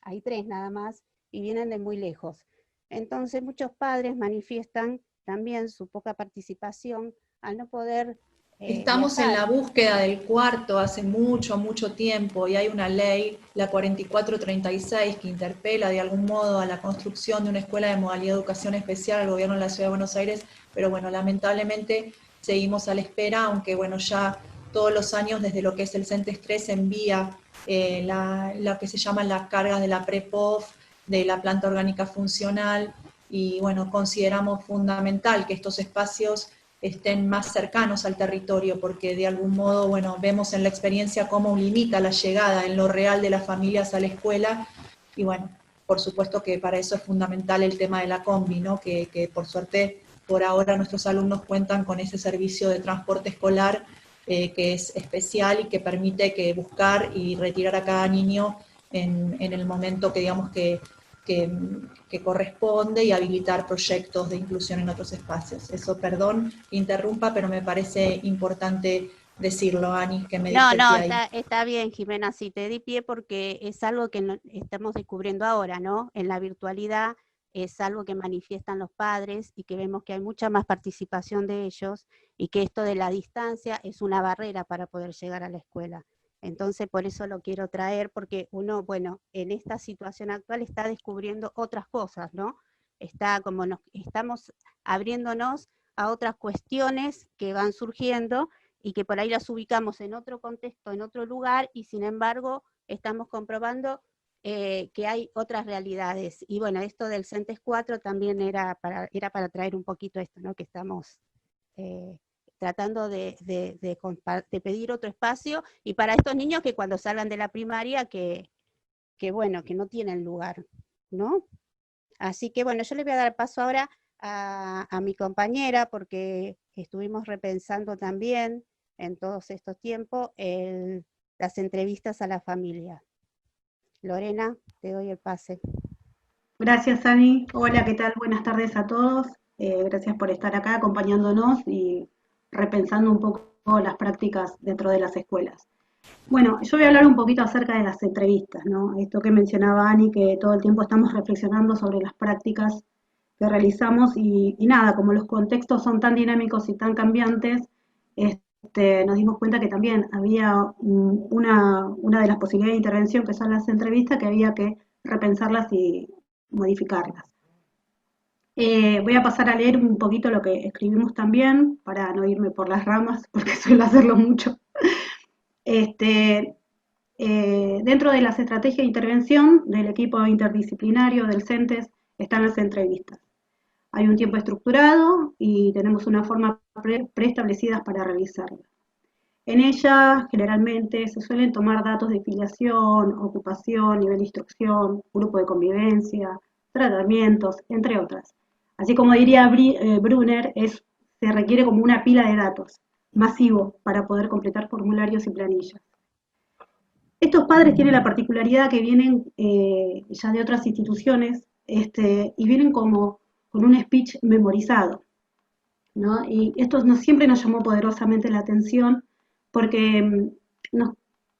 hay 3 nada más, y vienen de muy lejos. Entonces muchos padres manifiestan también su poca participación al no poder Estamos en la búsqueda del cuarto hace mucho, mucho tiempo, y hay una ley, la 4436, que interpela de algún modo a la construcción de una escuela de modalidad de educación especial al gobierno de la Ciudad de Buenos Aires, pero bueno, lamentablemente seguimos a la espera, aunque bueno, ya todos los años desde lo que es el CENTES 3 se envía lo que se llaman las cargas de la PREPOF, de la planta orgánica funcional, y bueno, consideramos fundamental que estos espacios estén más cercanos al territorio, porque de algún modo, bueno, vemos en la experiencia cómo limita la llegada en lo real de las familias a la escuela, y bueno, por supuesto que para eso es fundamental el tema de la combi, ¿no? Que por suerte, por ahora nuestros alumnos cuentan con ese servicio de transporte escolar que es especial y que permite que buscar y retirar a cada niño en el momento que digamos que corresponde y habilitar proyectos de inclusión en otros espacios. Eso, perdón, interrumpa, pero me parece importante decirlo, Ani, que me diste No, ahí. está bien, Jimena, sí, te di pie porque es algo que estamos descubriendo ahora, ¿no? En la virtualidad es algo que manifiestan los padres y que vemos que hay mucha más participación de ellos y que esto de la distancia es una barrera para poder llegar a la escuela. Entonces, por eso lo quiero traer, porque uno, bueno, en esta situación actual está descubriendo otras cosas, ¿no? Estamos abriéndonos a otras cuestiones que van surgiendo y que por ahí las ubicamos en otro contexto, en otro lugar, y sin embargo estamos comprobando que hay otras realidades. Y bueno, esto del CENTES 4 también era para traer un poquito esto, ¿no? Que estamos tratando de pedir otro espacio, y para estos niños que cuando salgan de la primaria, que bueno, que no tienen lugar, ¿no? Así que bueno, yo le voy a dar paso ahora a mi compañera, porque estuvimos repensando también en todos estos tiempos las entrevistas a la familia. Lorena, te doy el pase. Gracias, Ani. Hola, ¿qué tal? Buenas tardes a todos. Gracias por estar acá acompañándonos y repensando un poco las prácticas dentro de las escuelas. Bueno, yo voy a hablar un poquito acerca de las entrevistas, ¿no? Esto que mencionaba Ani, que todo el tiempo estamos reflexionando sobre las prácticas que realizamos y nada, como los contextos son tan dinámicos y tan cambiantes, nos dimos cuenta que también había una de las posibilidades de intervención, que son las entrevistas, que había que repensarlas y modificarlas. Voy a pasar a leer un poquito lo que escribimos también, para no irme por las ramas, porque suelo hacerlo mucho. Dentro de las estrategias de intervención del equipo interdisciplinario del CENTES están las entrevistas. Hay un tiempo estructurado y tenemos una forma preestablecidas para realizarlas. En ellas, generalmente, se suelen tomar datos de filiación, ocupación, nivel de instrucción, grupo de convivencia, tratamientos, entre otras. Así como diría Brunner, se requiere como una pila de datos masivo para poder completar formularios y planillas. Estos padres tienen la particularidad que vienen ya de otras instituciones y vienen como con un speech memorizado, ¿no? Y esto siempre nos llamó poderosamente la atención, porque nos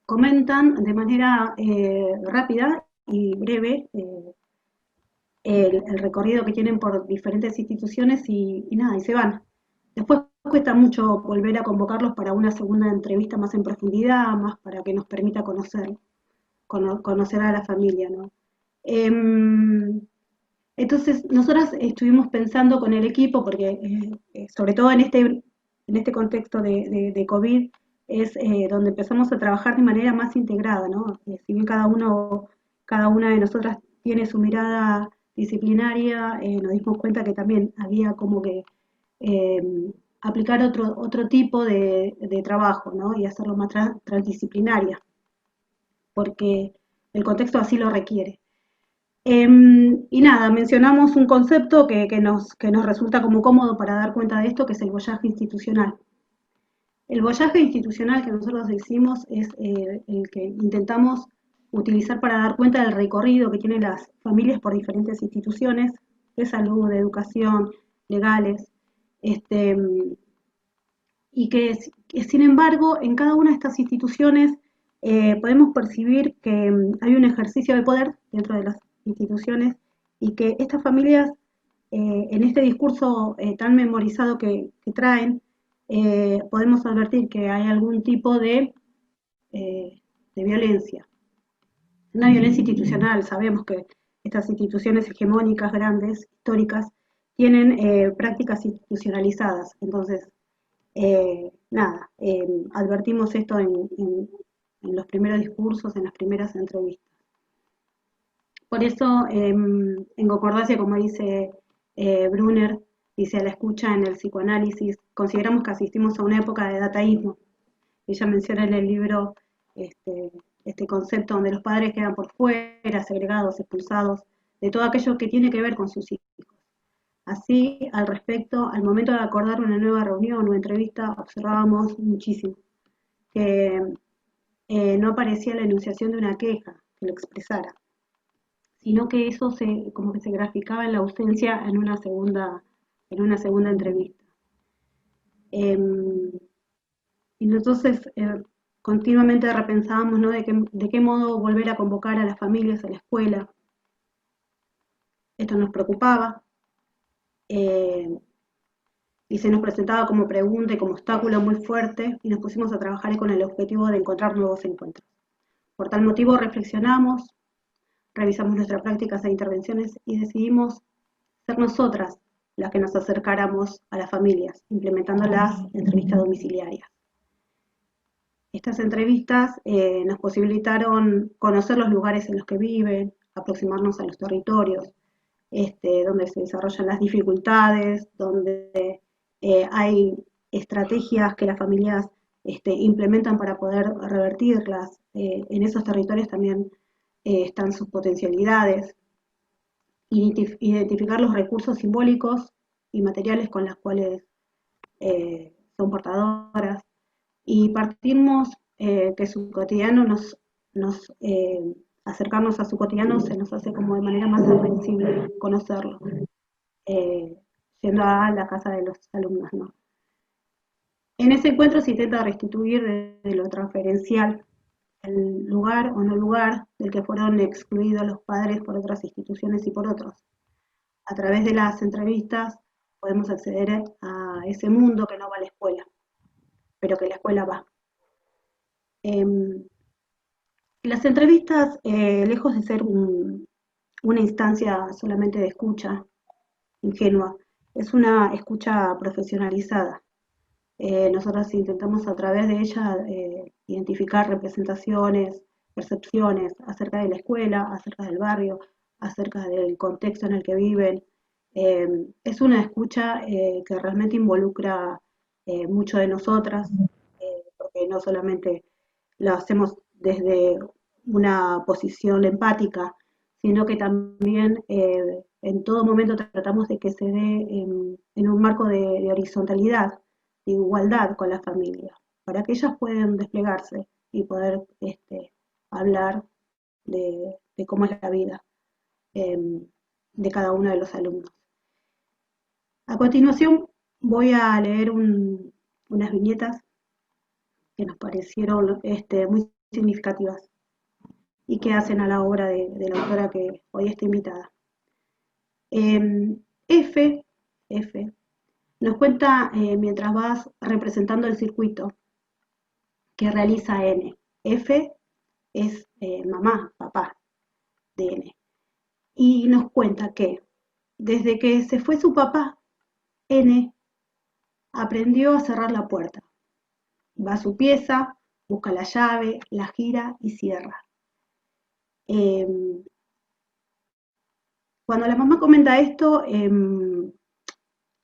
comentan de manera rápida y breve el recorrido que tienen por diferentes instituciones y nada, y se van. Después cuesta mucho volver a convocarlos para una segunda entrevista más en profundidad, más para que nos permita conocerlo. conocer a la familia, ¿no? Entonces, nosotras estuvimos pensando con el equipo, porque sobre todo en este contexto de COVID, es donde empezamos a trabajar de manera más integrada, ¿no? Si bien cada una de nosotras tiene su mirada disciplinaria, nos dimos cuenta que también había como que aplicar otro tipo de trabajo, ¿no? Y hacerlo más transdisciplinaria, porque el contexto así lo requiere. Y nada, mencionamos un concepto que nos resulta como cómodo para dar cuenta de esto, que es el boyaje institucional. El boyaje institucional que nosotros decimos es el que intentamos utilizar para dar cuenta del recorrido que tienen las familias por diferentes instituciones de salud, de educación, legales, y que sin embargo en cada una de estas instituciones podemos percibir que hay un ejercicio de poder dentro de las instituciones y que estas familias en este discurso tan memorizado que traen, podemos advertir que hay algún tipo de violencia. Una violencia institucional. Sabemos que estas instituciones hegemónicas, grandes, históricas, tienen prácticas institucionalizadas. Entonces, advertimos esto en los primeros discursos, en las primeras entrevistas. Por eso, en concordancia, como dice Brunner, dice, a la escucha en el psicoanálisis, consideramos que asistimos a una época de dataísmo. Ella menciona en el libro este concepto donde los padres quedan por fuera, segregados, expulsados, de todo aquello que tiene que ver con sus hijos. Así, al respecto, al momento de acordar una nueva reunión o entrevista, observábamos muchísimo que no aparecía la enunciación de una queja que lo expresara, sino que eso como que se graficaba en la ausencia en una segunda entrevista. Y entonces continuamente repensábamos, ¿no?, de qué modo volver a convocar a las familias a la escuela. Esto nos preocupaba y se nos presentaba como pregunta y como obstáculo muy fuerte, y nos pusimos a trabajar con el objetivo de encontrar nuevos encuentros. Por tal motivo reflexionamos, revisamos nuestras prácticas e intervenciones y decidimos ser nosotras las que nos acercáramos a las familias, implementando las entrevistas domiciliarias. Estas entrevistas nos posibilitaron conocer los lugares en los que viven, aproximarnos a los territorios, donde se desarrollan las dificultades, donde hay estrategias que las familias implementan para poder revertirlas. En esos territorios también están sus potencialidades, identificar los recursos simbólicos y materiales con los cuales son portadoras, y partimos que su cotidiano acercarnos a su cotidiano se nos hace como de manera más aprensible conocerlo, yendo a la casa de los alumnos, ¿no? En ese encuentro se intenta restituir de lo transferencial el lugar o no lugar del que fueron excluidos los padres por otras instituciones y por otros. A través de las entrevistas podemos acceder a ese mundo que no va a la escuela, pero que la escuela va. Las entrevistas, lejos de ser una instancia solamente de escucha ingenua, es una escucha profesionalizada. Nosotros intentamos a través de ella identificar representaciones, percepciones acerca de la escuela, acerca del barrio, acerca del contexto en el que viven. Es una escucha que realmente involucra mucho de nosotras, porque no solamente lo hacemos desde una posición empática, sino que también en todo momento tratamos de que se dé en un marco de horizontalidad, de igualdad con la familia, para que ellas puedan desplegarse y poder hablar de cómo es la vida de cada uno de los alumnos. A continuación voy a leer unas viñetas que nos parecieron muy significativas y que hacen a la obra de la autora que hoy está invitada. F nos cuenta mientras vas representando el circuito que realiza N. F es mamá, papá de N. Y nos cuenta que desde que se fue su papá, N aprendió a cerrar la puerta. Va a su pieza, busca la llave, la gira y cierra. Cuando la mamá comenta esto,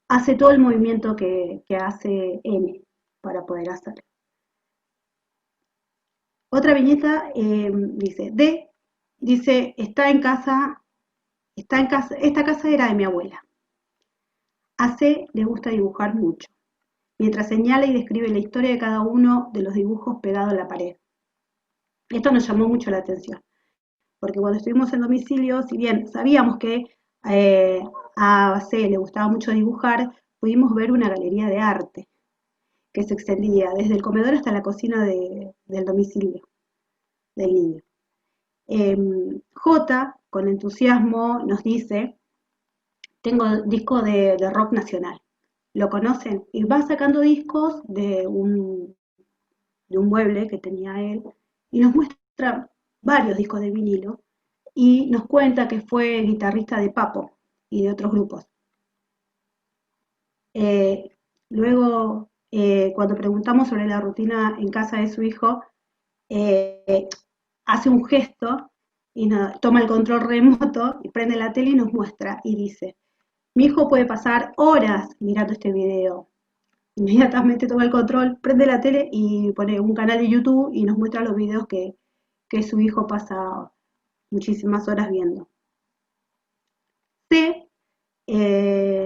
hace todo el movimiento que hace N para poder hacerlo. Otra viñeta dice, D, dice, esta casa era de mi abuela. A C le gusta dibujar mucho, mientras señala y describe la historia de cada uno de los dibujos pegados en la pared. Esto nos llamó mucho la atención, porque cuando estuvimos en domicilio, si bien sabíamos que a C le gustaba mucho dibujar, pudimos ver una galería de arte que se extendía desde el comedor hasta la cocina del domicilio del niño. J, con entusiasmo, nos dice, tengo disco de rock nacional, ¿lo conocen? Y va sacando discos de un mueble que tenía él, y nos muestra varios discos de vinilo, y nos cuenta que fue guitarrista de Papo y de otros grupos. Luego, cuando preguntamos sobre la rutina en casa de su hijo, hace un gesto y toma el control remoto y prende la tele y nos muestra y dice, mi hijo puede pasar horas mirando este video. Inmediatamente toma el control, prende la tele y pone un canal de YouTube y nos muestra los videos que su hijo pasa muchísimas horas viendo. C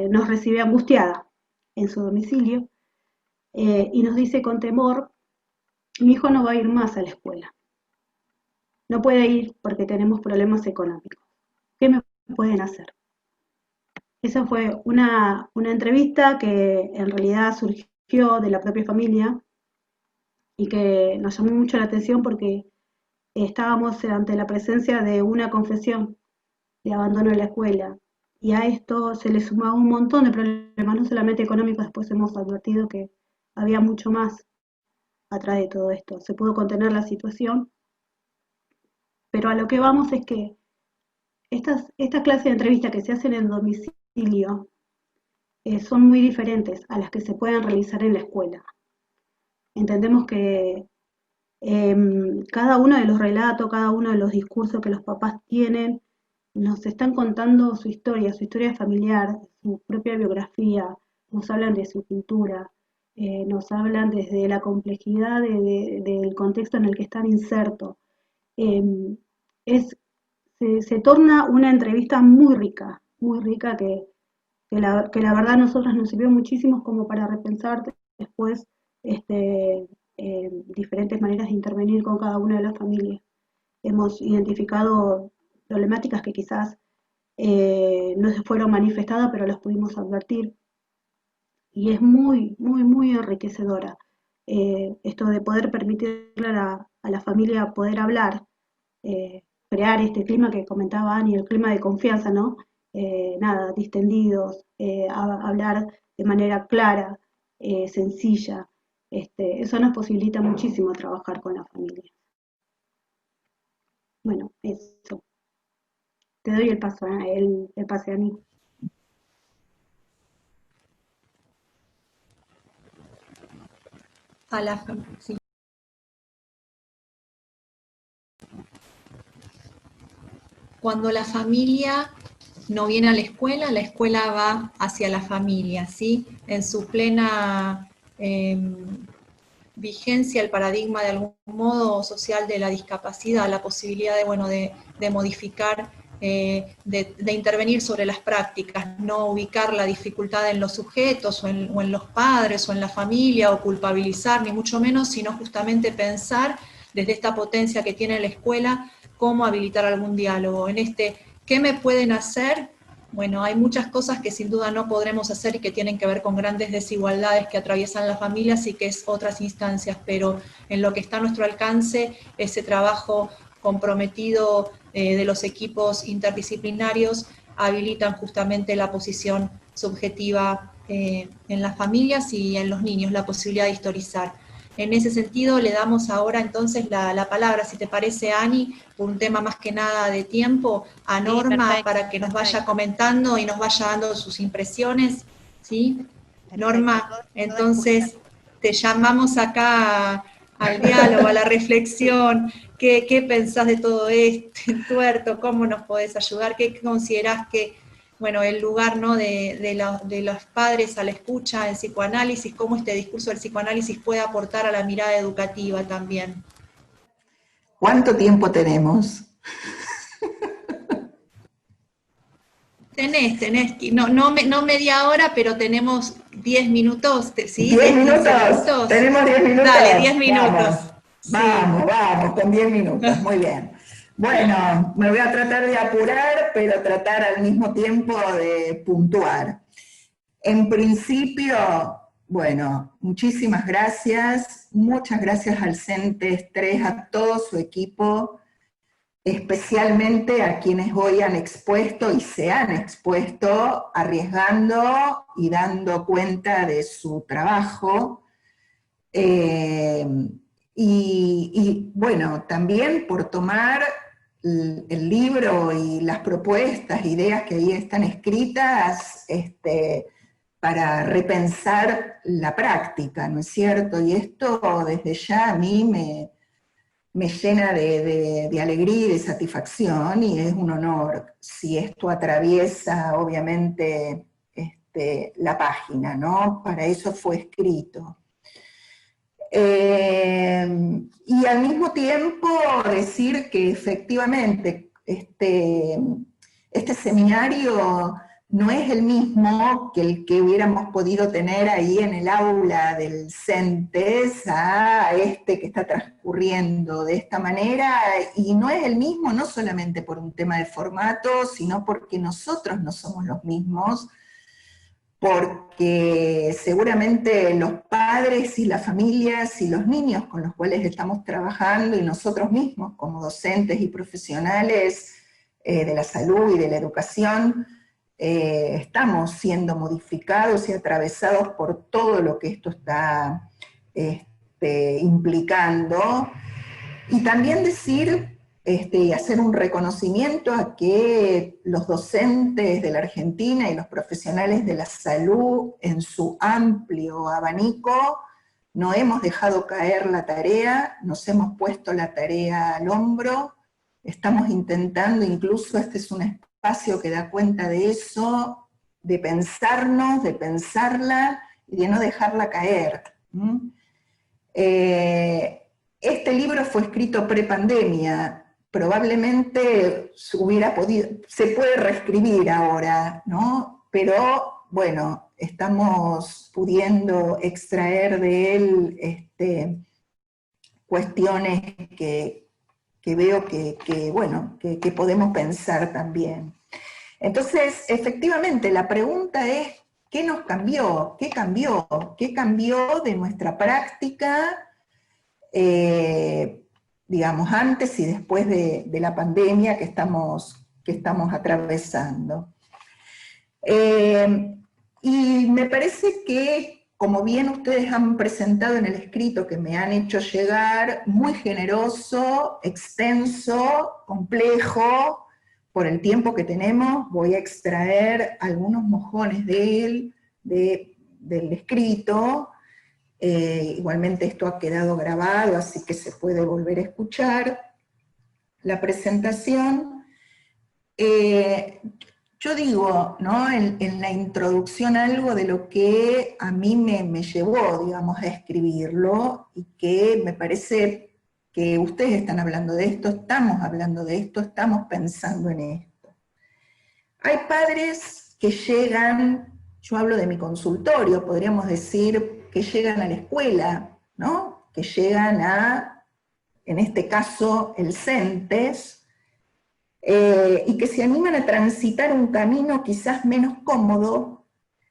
nos recibe angustiada en su domicilio y nos dice con temor, mi hijo no va a ir más a la escuela. No puede ir porque tenemos problemas económicos. ¿Qué me pueden hacer? Esa fue una entrevista que en realidad surgió de la propia familia y que nos llamó mucho la atención porque estábamos ante la presencia de una confesión de abandono de la escuela. Y a esto se le sumaba un montón de problemas, no solamente económicos, después hemos advertido que había mucho más atrás de todo esto. Se pudo contener la situación, pero a lo que vamos es que estas clases de entrevistas que se hacen en domicilio son muy diferentes a las que se pueden realizar en la escuela. Entendemos que cada uno de los relatos, cada uno de los discursos que los papás tienen, nos están contando su historia familiar, su propia biografía, nos hablan de su cultura, nos hablan desde la complejidad del contexto en el que están insertos. Se torna una entrevista muy rica que la verdad a nosotros nos sirvió muchísimo como para repensar después diferentes maneras de intervenir con cada una de las familias. Hemos identificado problemáticas que quizás no se fueron manifestadas, pero las pudimos advertir. Y es muy, muy, muy enriquecedora esto de poder permitirle a la familia poder hablar, crear este clima que comentaba Ani, el clima de confianza, ¿no? Distendidos, hablar de manera clara, sencilla. Eso nos posibilita muchísimo trabajar con la familia. Bueno, eso. Te doy el paso, el pase a mí. Sí. Cuando la familia no viene a la escuela va hacia la familia, ¿sí? En su plena vigencia el paradigma de algún modo social de la discapacidad, la posibilidad de modificar, de intervenir sobre las prácticas, no ubicar la dificultad en los sujetos o en los padres o en la familia o culpabilizar ni mucho menos, sino justamente pensar desde esta potencia que tiene la escuela cómo habilitar algún diálogo. En ¿qué me pueden hacer? Bueno, hay muchas cosas que sin duda no podremos hacer y que tienen que ver con grandes desigualdades que atraviesan las familias y que es otras instancias, pero en lo que está a nuestro alcance, ese trabajo comprometido de los equipos interdisciplinarios habilitan justamente la posición subjetiva en las familias y en los niños, la posibilidad de historizar. En ese sentido, le damos ahora entonces la palabra, si te parece, Ani, por un tema más que nada de tiempo, a Norma, perfecto, para que nos vaya perfecto. comentando y nos vaya dando sus impresiones, ¿sí? Perfecto. Norma, Todo entonces te llamamos acá al diálogo, a la reflexión. ¿Qué pensás de todo esto, Tuerto? ¿Cómo nos podés ayudar? ¿Qué considerás que, bueno, el lugar, ¿no?, de los padres a la escucha, el psicoanálisis, cómo este discurso del psicoanálisis puede aportar a la mirada educativa también? ¿Cuánto tiempo tenemos? Tenés, no media hora, pero tenemos 10 minutos, ¿sí? 10 15 minutos. Tenemos 10 minutos. Dale, 10 minutos. Vamos, Sí. vamos, con 10 minutos, muy bien. Bueno, me voy a tratar de apurar, pero tratar al mismo tiempo de puntuar. En principio, bueno, muchísimas gracias, muchas gracias al CENTES 3, a todo su equipo, especialmente a quienes hoy han expuesto y se han expuesto, arriesgando y dando cuenta de su trabajo. Y bueno, también por tomar el libro y las propuestas, ideas que ahí están escritas, para repensar la práctica, ¿no es cierto? Y esto desde ya a mí me llena de alegría y de satisfacción, y es un honor si esto atraviesa, obviamente, la página, ¿no? Para eso fue escrito. Y al mismo tiempo decir que efectivamente este seminario no es el mismo que el que hubiéramos podido tener ahí en el aula del CENTES a que está transcurriendo de esta manera, y no es el mismo no solamente por un tema de formato, sino porque nosotros no somos los mismos, porque seguramente los padres y las familias y los niños con los cuales estamos trabajando, y nosotros mismos como docentes y profesionales de la salud y de la educación, estamos siendo modificados y atravesados por todo lo que esto está implicando. Y también decir, hacer un reconocimiento a que los docentes de la Argentina y los profesionales de la salud en su amplio abanico no hemos dejado caer la tarea, nos hemos puesto la tarea al hombro, estamos intentando, incluso este es un espacio que da cuenta de eso, de pensarnos, de pensarla y de no dejarla caer. Este libro fue escrito pre-pandemia, probablemente se puede reescribir ahora, ¿no? Pero bueno, estamos pudiendo extraer de él cuestiones que veo que podemos pensar también. Entonces, efectivamente, la pregunta es, ¿qué nos cambió? ¿Qué cambió? ¿Qué cambió de nuestra práctica, digamos, antes y después de la pandemia que estamos atravesando? Y me parece que, como bien ustedes han presentado en el escrito que me han hecho llegar, muy generoso, extenso, complejo, por el tiempo que tenemos, voy a extraer algunos mojones de él, del escrito. Igualmente esto ha quedado grabado, así que se puede volver a escuchar la presentación. Yo digo, ¿no?, en la introducción algo de lo que a mí me llevó, digamos, a escribirlo, y que me parece que ustedes están hablando de esto, estamos hablando de esto, estamos pensando en esto. Hay padres que llegan, yo hablo de mi consultorio, podríamos decir que llegan a la escuela, ¿no?, que llegan en este caso, el CENTES, y que se animan a transitar un camino quizás menos cómodo,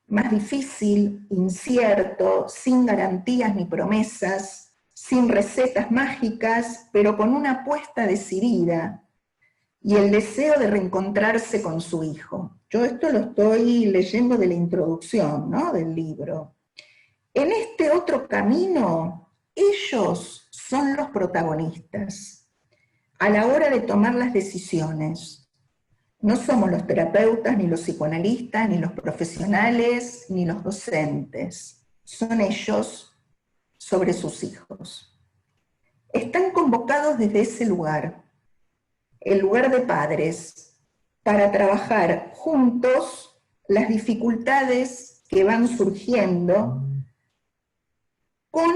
más difícil, incierto, sin garantías ni promesas, sin recetas mágicas, pero con una apuesta decidida y el deseo de reencontrarse con su hijo. Yo esto lo estoy leyendo de la introducción, ¿no?, del libro. En este otro camino, ellos son los protagonistas a la hora de tomar las decisiones. No somos los terapeutas, ni los psicoanalistas, ni los profesionales, ni los docentes. Son ellos sobre sus hijos. Están convocados desde ese lugar, el lugar de padres, para trabajar juntos las dificultades que van surgiendo con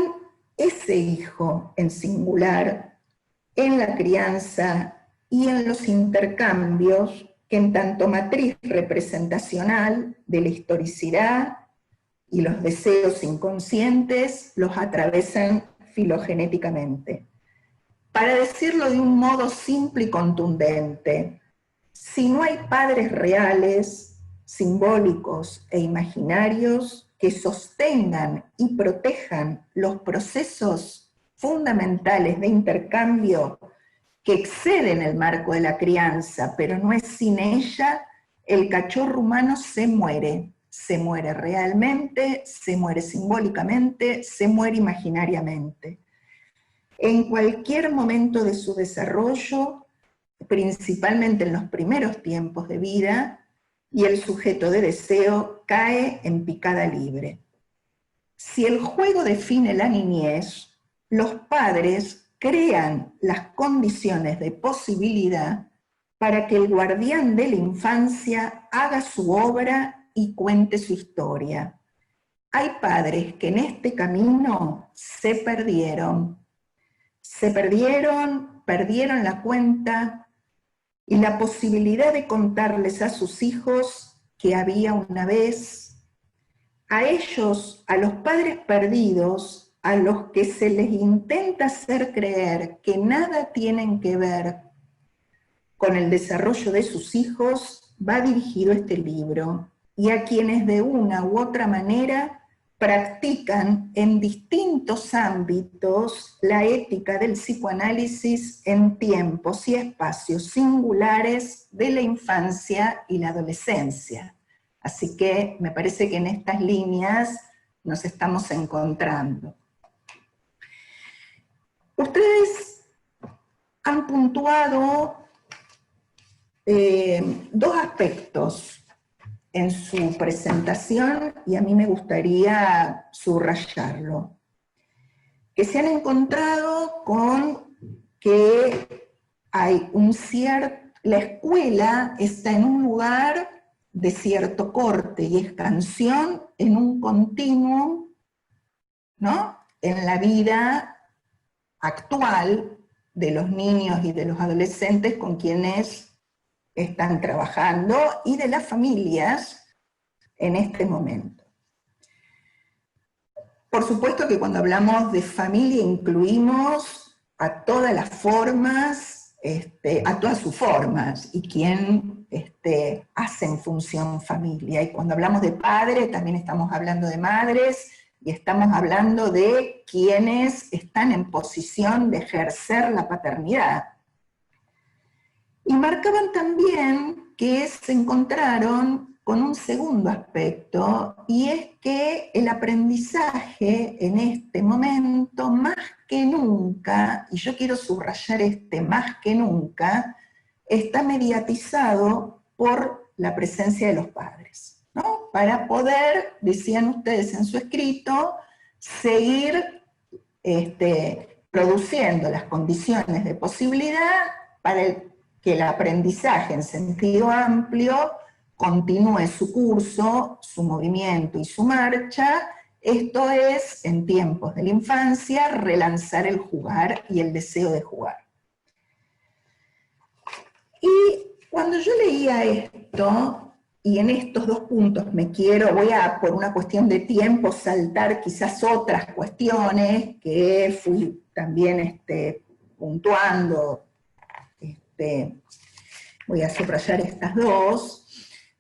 ese hijo en singular, en la crianza y en los intercambios que en tanto matriz representacional de la historicidad y los deseos inconscientes los atravesan filogenéticamente. Para decirlo de un modo simple y contundente, si no hay padres reales, simbólicos e imaginarios que sostengan y protejan los procesos fundamentales de intercambio que exceden el marco de la crianza, pero no es sin ella, el cachorro humano se muere realmente, se muere simbólicamente, se muere imaginariamente. En cualquier momento de su desarrollo, principalmente en los primeros tiempos de vida, y el sujeto de deseo cae en picada libre. Si el juego define la niñez, los padres crean las condiciones de posibilidad para que el guardián de la infancia haga su obra y cuente su historia. Hay padres que en este camino se perdieron, perdieron la cuenta y la posibilidad de contarles a sus hijos que había una vez. A ellos, a los padres perdidos, a los que se les intenta hacer creer que nada tienen que ver con el desarrollo de sus hijos, va dirigido este libro, y a quienes de una u otra manera practican en distintos ámbitos la ética del psicoanálisis en tiempos y espacios singulares de la infancia y la adolescencia. Así que me parece que en estas líneas nos estamos encontrando. Ustedes han puntuado dos aspectos en su presentación, y a mí me gustaría subrayarlo. Que se han encontrado con que hay la escuela está en un lugar de cierto corte y expansión, en un continuum, ¿no?, en la vida actual de los niños y de los adolescentes con quienes están trabajando y de las familias en este momento. Por supuesto que cuando hablamos de familia incluimos a todas las formas, a todas sus formas, y quien hace en función familia. Y cuando hablamos de padre también estamos hablando de madres, y estamos hablando de quienes están en posición de ejercer la paternidad. Y marcaban también que se encontraron con un segundo aspecto, y es que el aprendizaje en este momento, más que nunca, y yo quiero subrayar más que nunca, está mediatizado por la presencia de los padres, ¿no? Para poder, decían ustedes en su escrito, seguir produciendo las condiciones de posibilidad para que el aprendizaje en sentido amplio continúe su curso, su movimiento y su marcha. Esto es, en tiempos de la infancia, relanzar el jugar y el deseo de jugar. Y cuando yo leía esto, y en estos dos puntos voy a, por una cuestión de tiempo, saltar quizás otras cuestiones que fui también puntuando. Voy a subrayar estas dos.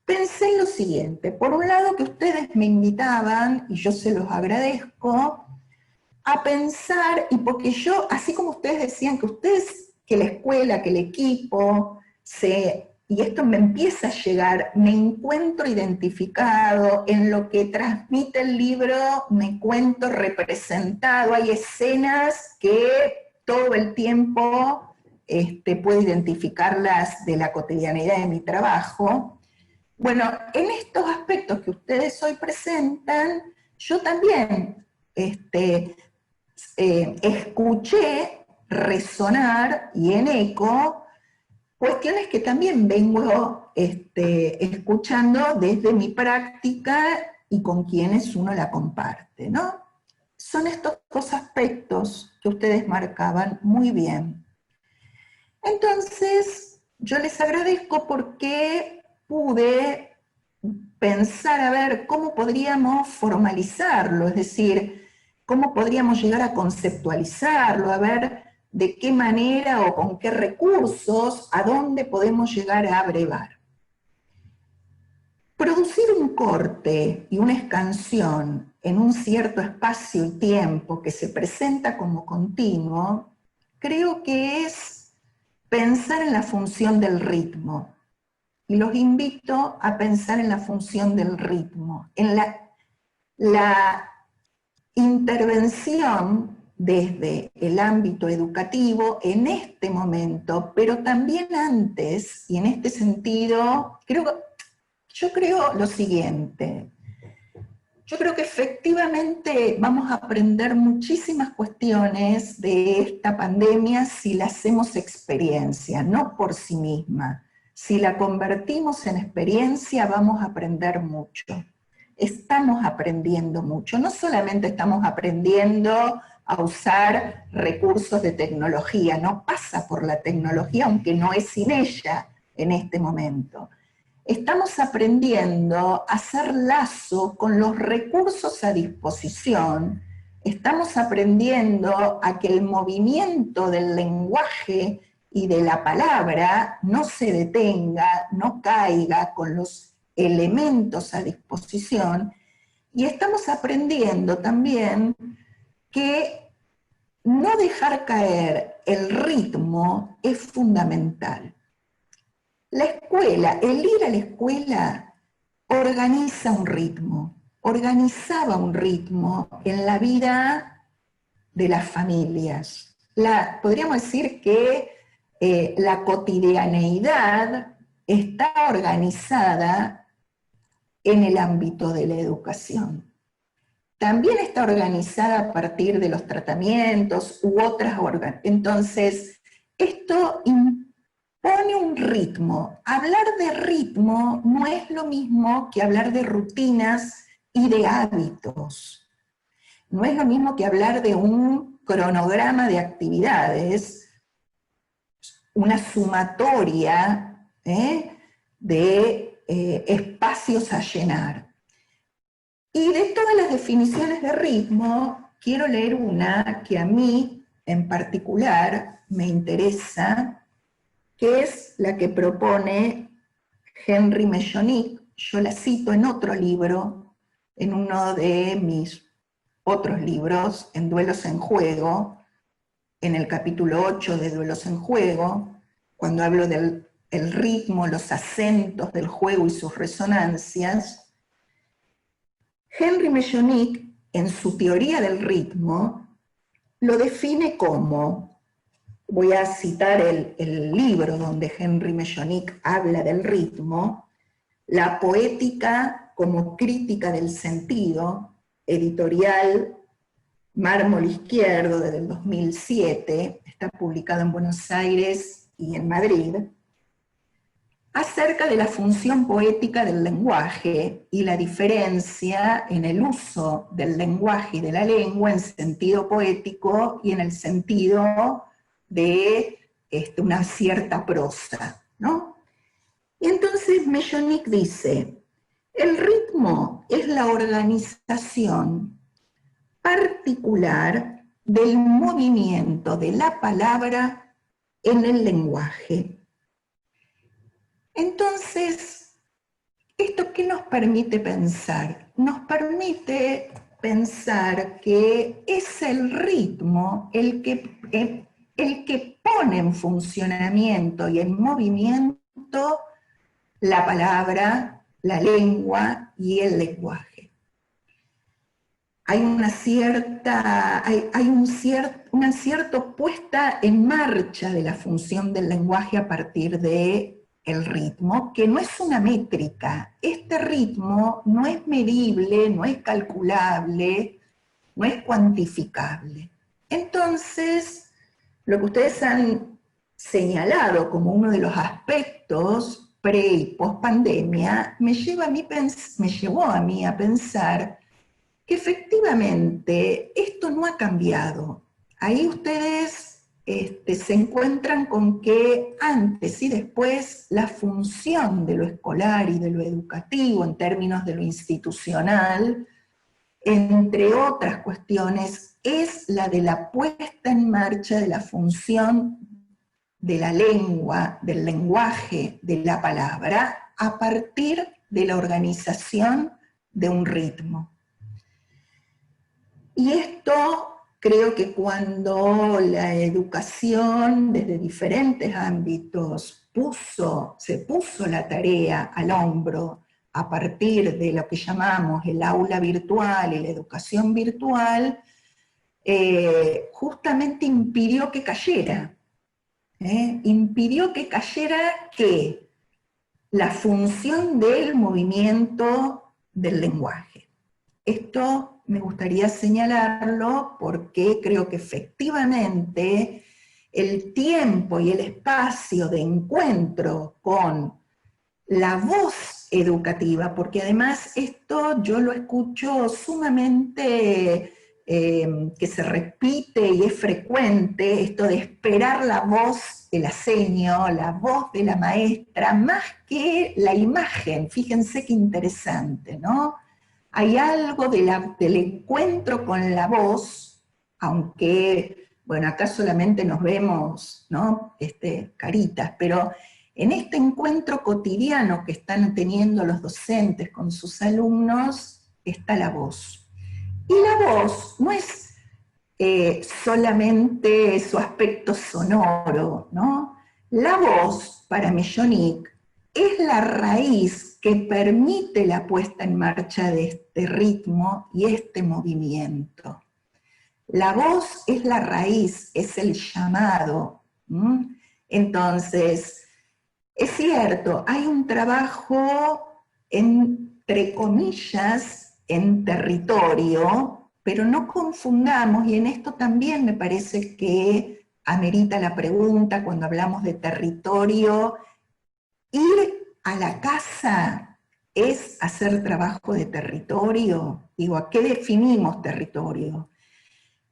Pensé en lo siguiente: por un lado, que ustedes me invitaban, y yo se los agradezco, a pensar, y porque yo, así como ustedes decían que la escuela, que el equipo se y esto me empieza a llegar, me encuentro identificado, en lo que transmite el libro me encuentro representado, hay escenas que todo el tiempo puedo identificarlas de la cotidianidad de mi trabajo. Bueno, en estos aspectos que ustedes hoy presentan, yo también escuché resonar y en eco cuestiones que también vengo escuchando desde mi práctica y con quienes uno la comparte, ¿no? Son estos dos aspectos que ustedes marcaban muy bien. Entonces, yo les agradezco porque pude pensar a ver cómo podríamos formalizarlo, es decir, cómo podríamos llegar a conceptualizarlo, a ver de qué manera o con qué recursos, a dónde podemos llegar a brevar. Producir un corte y una escansión en un cierto espacio y tiempo que se presenta como continuo, creo que es pensar en la función del ritmo. Y los invito a pensar en la función del ritmo, en la intervención desde el ámbito educativo en este momento, pero también antes, y en este sentido, yo creo lo siguiente. Yo creo que efectivamente vamos a aprender muchísimas cuestiones de esta pandemia si la hacemos experiencia, no por sí misma. Si la convertimos en experiencia, vamos a aprender mucho. Estamos aprendiendo mucho. No solamente estamos aprendiendo a usar recursos de tecnología, no pasa por la tecnología, aunque no es sin ella en este momento. Estamos aprendiendo a hacer lazo con los recursos a disposición, estamos aprendiendo a que el movimiento del lenguaje y de la palabra no se detenga, no caiga con los elementos a disposición, y estamos aprendiendo también que no dejar caer el ritmo es fundamental. La escuela, el ir a la escuela organiza un ritmo, organizaba un ritmo en la vida de las familias. Podríamos decir que la cotidianeidad está organizada en el ámbito de la educación. También está organizada a partir de los tratamientos u otras órganos. Entonces, esto impone un ritmo. Hablar de ritmo no es lo mismo que hablar de rutinas y de hábitos. No es lo mismo que hablar de un cronograma de actividades, una sumatoria de espacios a llenar. Y de todas las definiciones de ritmo, quiero leer una que a mí en particular me interesa, que es la que propone Henry Mechonic. Yo la cito en otro libro, en uno de mis otros libros, en Duelos en Juego, en el capítulo 8 de Duelos en Juego, cuando hablo del ritmo, los acentos del juego y sus resonancias. Henry Mechonic, en su teoría del ritmo, lo define como, voy a citar el libro donde Henry Mechonic habla del ritmo, la poética como crítica del sentido, editorial Mármol Izquierdo, desde el 2007, está publicado en Buenos Aires y en Madrid, acerca de la función poética del lenguaje y la diferencia en el uso del lenguaje y de la lengua en sentido poético y en el sentido de una cierta prosa, ¿no? Y entonces Mechonic dice, el ritmo es la organización particular del movimiento de la palabra en el lenguaje. Entonces, ¿esto qué nos permite pensar? Nos permite pensar que es el ritmo el que pone en funcionamiento y en movimiento la palabra, la lengua y el lenguaje. Hay una cierta puesta en marcha de la función del lenguaje a partir del ritmo, que no es una métrica. Este ritmo no es medible, no es calculable, no es cuantificable. Entonces, lo que ustedes han señalado como uno de los aspectos pre y post pandemia me llevó a mí a pensar que efectivamente esto no ha cambiado. Ahí ustedes se encuentran con que antes y después la función de lo escolar y de lo educativo en términos de lo institucional, entre otras cuestiones, es la de la puesta en marcha de la función de la lengua, del lenguaje, de la palabra, a partir de la organización de un ritmo. Y esto creo que cuando la educación desde diferentes ámbitos se puso la tarea al hombro a partir de lo que llamamos el aula virtual y la educación virtual, justamente impidió que cayera. Impidió que cayera ¿qué? La función del movimiento del lenguaje. Esto me gustaría señalarlo porque creo que efectivamente el tiempo y el espacio de encuentro con la voz educativa, porque además esto yo lo escucho sumamente que se repite y es frecuente, esto de esperar la voz de la seño, la voz de la maestra, más que la imagen. Fíjense qué interesante, ¿no? Hay algo del encuentro con la voz, aunque, bueno, acá solamente nos vemos, ¿no? Caritas, pero en este encuentro cotidiano que están teniendo los docentes con sus alumnos, está la voz. Y la voz no es solamente su aspecto sonoro, ¿no? La voz, para Mellonic, es la raíz que permite la puesta en marcha de este ritmo y este movimiento. La voz es la raíz, es el llamado. Entonces, es cierto, hay un trabajo, entre comillas, en territorio, pero no confundamos, y en esto también me parece que amerita la pregunta cuando hablamos de territorio. Ir a la casa es hacer trabajo de territorio. Digo, ¿a qué definimos territorio?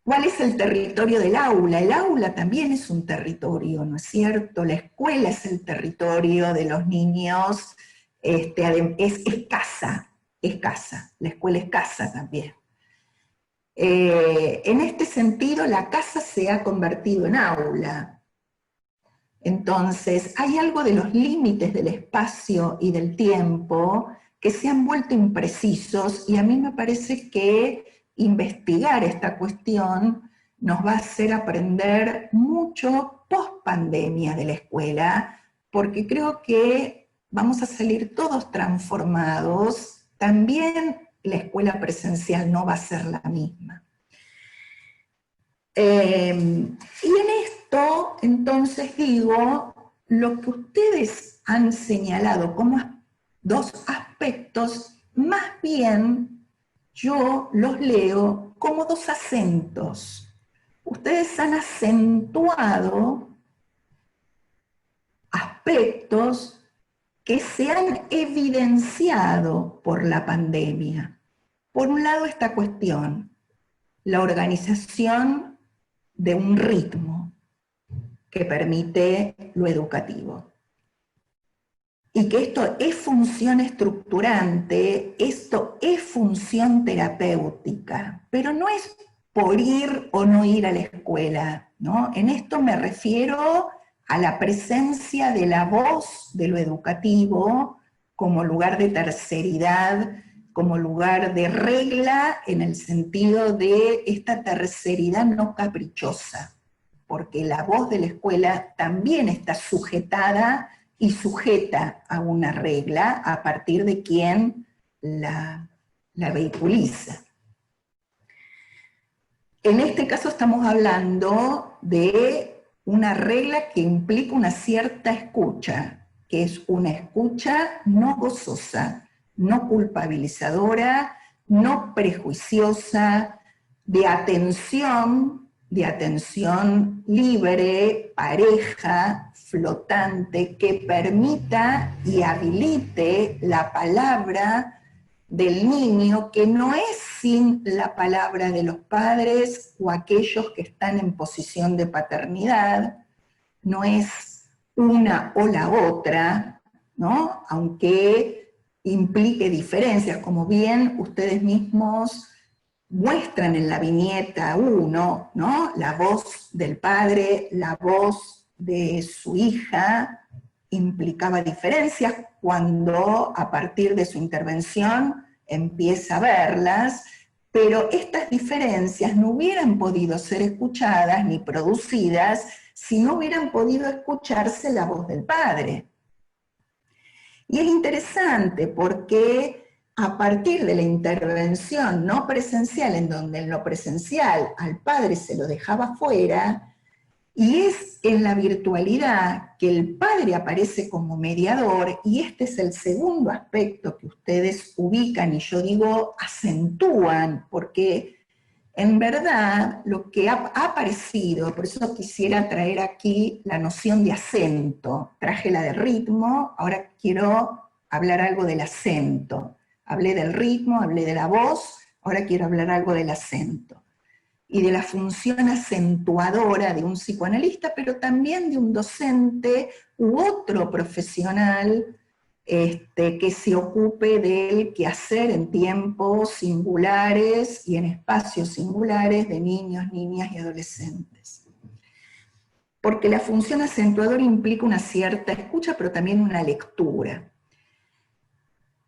¿Cuál es el territorio del aula? El aula también es un territorio, ¿no es cierto? La escuela es el territorio de los niños, es casa, la escuela es casa también. En este sentido, la casa se ha convertido en aula. Entonces, hay algo de los límites del espacio y del tiempo que se han vuelto imprecisos, y a mí me parece que investigar esta cuestión nos va a hacer aprender mucho post pandemia de la escuela, porque creo que vamos a salir todos transformados. También la escuela presencial no va a ser la misma. Y en esto, entonces digo, lo que ustedes han señalado como dos aspectos, más bien yo los leo como dos acentos. Ustedes han acentuado aspectos que se han evidenciado por la pandemia. Por un lado, esta cuestión, la organización de un ritmo que permite lo educativo. Y que esto es función estructurante, esto es función terapéutica, pero no es por ir o no ir a la escuela, ¿no? En esto me refiero a la presencia de la voz de lo educativo como lugar de terceridad, como lugar de regla, en el sentido de esta terceridad no caprichosa, porque la voz de la escuela también está sujetada y sujeta a una regla a partir de quien la vehiculiza. En este caso estamos hablando de una regla que implica una cierta escucha, que es una escucha no gozosa, no culpabilizadora, no prejuiciosa, de atención libre, pareja, flotante, que permita y habilite la palabra del niño, que no es sin la palabra de los padres o aquellos que están en posición de paternidad, no es una o la otra, ¿no? Aunque implique diferencias, como bien ustedes mismos muestran en la viñeta 1, ¿no? La voz del padre, la voz de su hija, implicaba diferencias cuando a partir de su intervención empieza a verlas, pero estas diferencias no hubieran podido ser escuchadas ni producidas si no hubieran podido escucharse la voz del padre. Y es interesante porque a partir de la intervención no presencial, en donde en lo presencial al padre se lo dejaba fuera, y es en la virtualidad que el padre aparece como mediador, y este es el segundo aspecto que ustedes ubican, y yo digo acentúan, porque en verdad lo que ha aparecido, por eso quisiera traer aquí la noción de acento, traje la de ritmo, ahora quiero hablar algo del acento. Hablé del ritmo, hablé de la voz, ahora quiero hablar algo del acento. Y de la función acentuadora de un psicoanalista, pero también de un docente u otro profesional que se ocupe del quehacer en tiempos singulares y en espacios singulares de niños, niñas y adolescentes. Porque la función acentuadora implica una cierta escucha, pero también una lectura.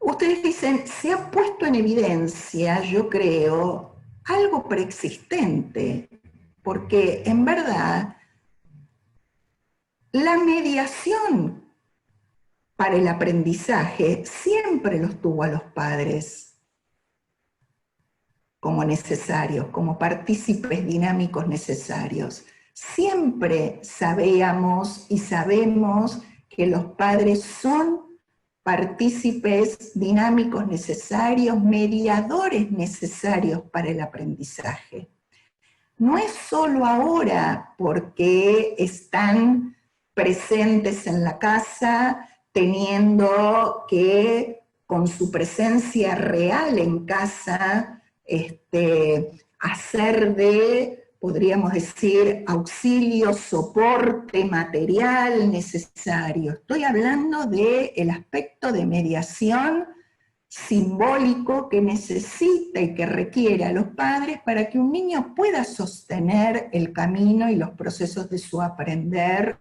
Ustedes dicen, se ha puesto en evidencia, yo creo, algo preexistente, porque en verdad la mediación para el aprendizaje siempre los tuvo a los padres como necesarios, como partícipes dinámicos necesarios. Siempre sabíamos y sabemos que los padres son partícipes dinámicos necesarios, mediadores necesarios para el aprendizaje. No es solo ahora porque están presentes en la casa, teniendo que con su presencia real en casa hacer de, podríamos decir, auxilio, soporte material necesario. Estoy hablando del aspecto de mediación simbólico que necesita y que requiere a los padres para que un niño pueda sostener el camino y los procesos de su aprender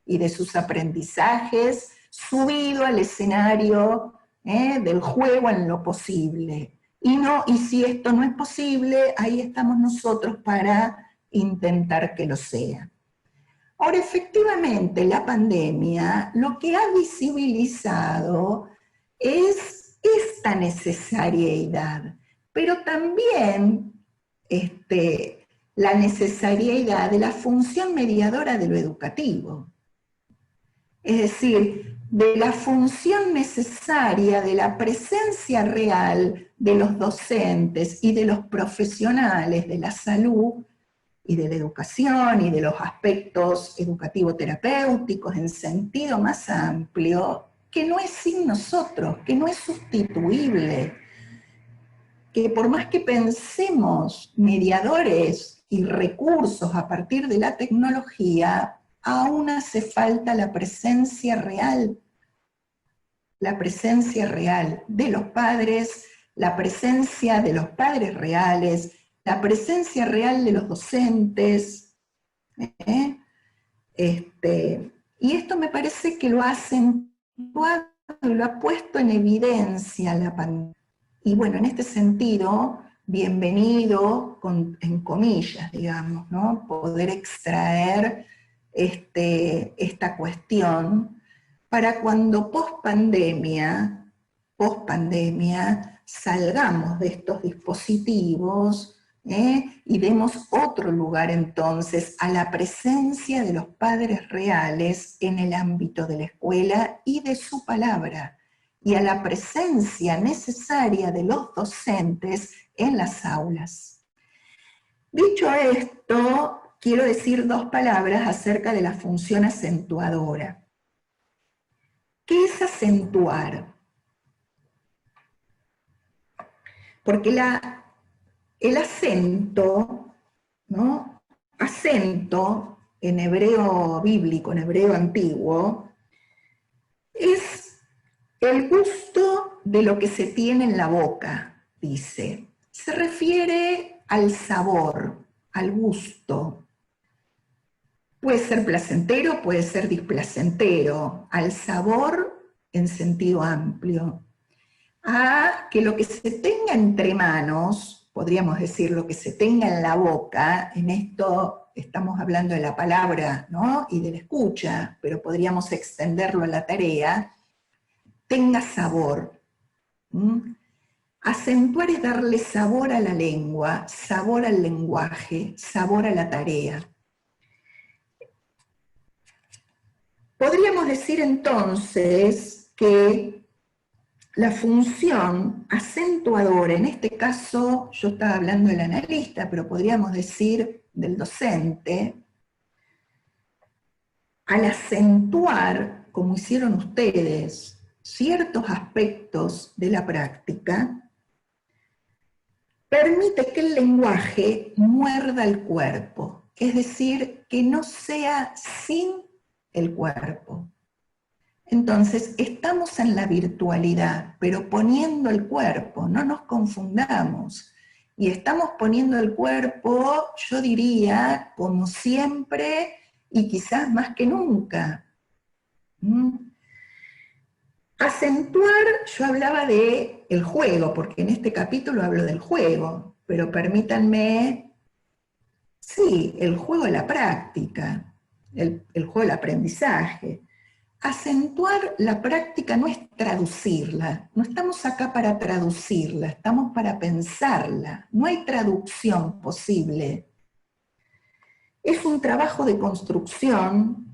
y de sus aprendizajes, subido al escenario del juego en lo posible. Y si esto no es posible, ahí estamos nosotros para intentar que lo sea. Ahora, efectivamente, la pandemia lo que ha visibilizado es esta necesariedad, pero también la necesariedad de la función mediadora de lo educativo. Es decir, de la función necesaria de la presencia real de los docentes y de los profesionales de la salud y de la educación y de los aspectos educativo-terapéuticos en sentido más amplio, que no es sin nosotros, que no es sustituible, que por más que pensemos mediadores y recursos a partir de la tecnología, aún hace falta la presencia real de los padres, la presencia de los padres reales, la presencia real de los docentes. Y esto me parece que lo ha acentuado, lo ha puesto en evidencia la pandemia. Y bueno, en este sentido, bienvenido, en comillas, digamos, ¿no? Poder extraer esta cuestión para cuando post-pandemia salgamos de estos dispositivos, y demos otro lugar entonces a la presencia de los padres reales en el ámbito de la escuela y de su palabra, y a la presencia necesaria de los docentes en las aulas. Dicho esto, quiero decir 2 palabras acerca de la función acentuadora. ¿Qué es acentuar? Porque el acento, ¿no? Acento en hebreo bíblico, en hebreo antiguo, es el gusto de lo que se tiene en la boca, dice. Se refiere al sabor, al gusto. Puede ser placentero, puede ser displacentero, al sabor en sentido amplio. A que lo que se tenga entre manos, podríamos decir lo que se tenga en la boca, en esto estamos hablando de la palabra, ¿no? Y de la escucha, pero podríamos extenderlo a la tarea, tenga sabor. Acentuar es darle sabor a la lengua, sabor al lenguaje, sabor a la tarea. Podríamos decir entonces que la función acentuadora, en este caso yo estaba hablando del analista, pero podríamos decir del docente, al acentuar, como hicieron ustedes, ciertos aspectos de la práctica, permite que el lenguaje muerda el cuerpo, es decir, que no sea sin el cuerpo. Entonces, estamos en la virtualidad, pero poniendo el cuerpo, no nos confundamos. Y estamos poniendo el cuerpo, yo diría, como siempre y quizás más que nunca. Acentuar, yo hablaba de el juego, porque en este capítulo hablo del juego, pero permítanme, sí, el juego de la práctica, el juego del aprendizaje. Acentuar la práctica no es traducirla, no estamos acá para traducirla, estamos para pensarla, no hay traducción posible. Es un trabajo de construcción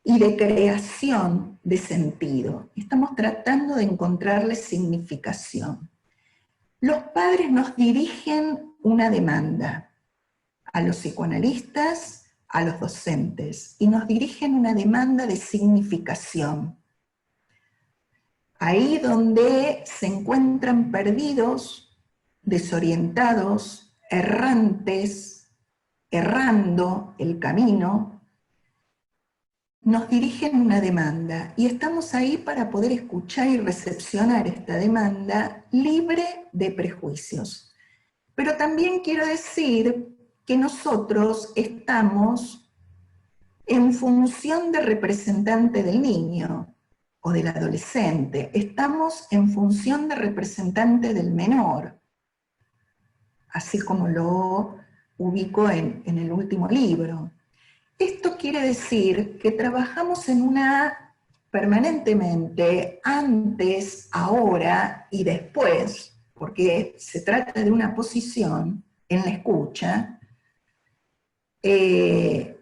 y de creación de sentido. Estamos tratando de encontrarle significación. Los padres nos dirigen una demanda a los psicoanalistas, a los docentes, y nos dirigen una demanda de significación. Ahí donde se encuentran perdidos, desorientados, errantes, errando el camino, nos dirigen una demanda, y estamos ahí para poder escuchar y recepcionar esta demanda libre de prejuicios. Pero también quiero decir que nosotros estamos en función de representante del niño o del adolescente, estamos en función de representante del menor, así como lo ubico en el último libro. Esto quiere decir que trabajamos en una permanentemente, antes, ahora y después, porque se trata de una posición en la escucha, de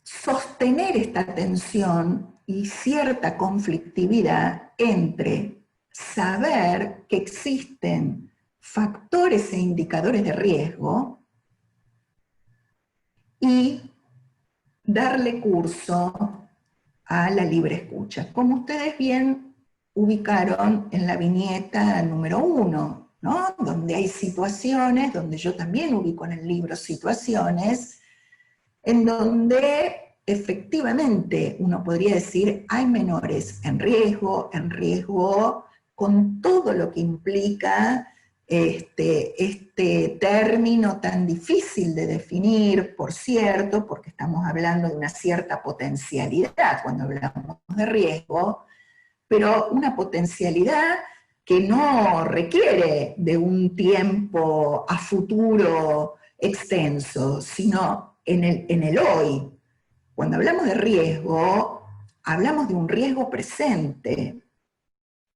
sostener esta tensión y cierta conflictividad entre saber que existen factores e indicadores de riesgo y darle curso a la libre escucha. Como ustedes bien ubicaron en la viñeta número 1, ¿no? Donde hay situaciones, donde yo también ubico en el libro situaciones, en donde efectivamente uno podría decir hay menores en riesgo con todo lo que implica este término tan difícil de definir, por cierto, porque estamos hablando de una cierta potencialidad cuando hablamos de riesgo, pero una potencialidad que no requiere de un tiempo a futuro extenso, sino en el hoy. cuando hablamos de riesgo, hablamos de un riesgo presente.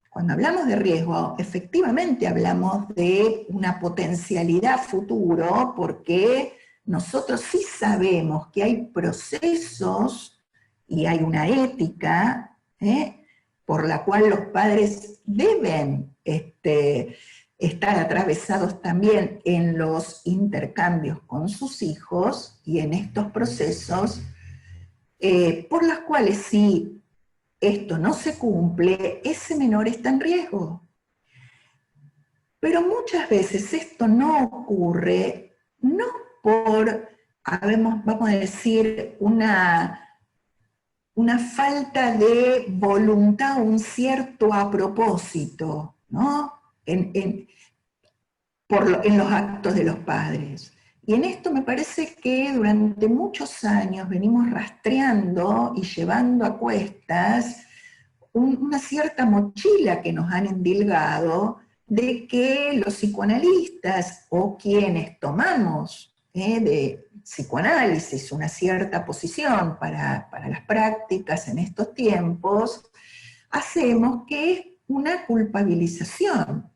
Cuando hablamos de riesgo, efectivamente hablamos de una potencialidad futuro, porque nosotros sí sabemos que hay procesos y hay una ética por la cual los padres deben estar atravesados también en los intercambios con sus hijos y en estos procesos, por las cuales si esto no se cumple, ese menor está en riesgo. Pero muchas veces esto no ocurre, no por, vamos a decir, una falta de voluntad, un cierto a propósito, ¿no? En los actos de los padres. Y en esto me parece que durante muchos años venimos rastreando y llevando a cuestas una cierta mochila que nos han endilgado de que los psicoanalistas o quienes tomamos de psicoanálisis una cierta posición para las prácticas en estos tiempos, hacemos que es una culpabilización.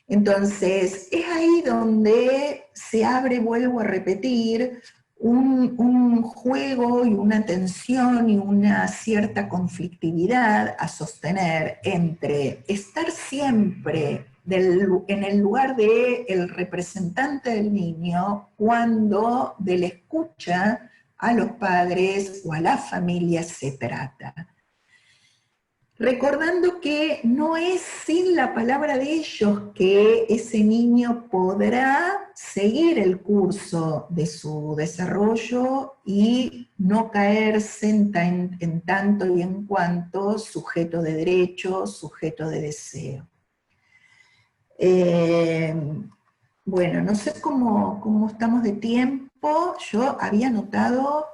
Entonces, es ahí donde se abre, vuelvo a repetir, un juego y una tensión y una cierta conflictividad a sostener entre estar siempre en el lugar del representante del niño cuando de la escucha a los padres o a la familia se trata. Recordando que no es sin la palabra de ellos que ese niño podrá seguir el curso de su desarrollo y no caerse en tanto y en cuanto sujeto de derecho, sujeto de deseo. Bueno, no sé cómo estamos de tiempo. Yo había notado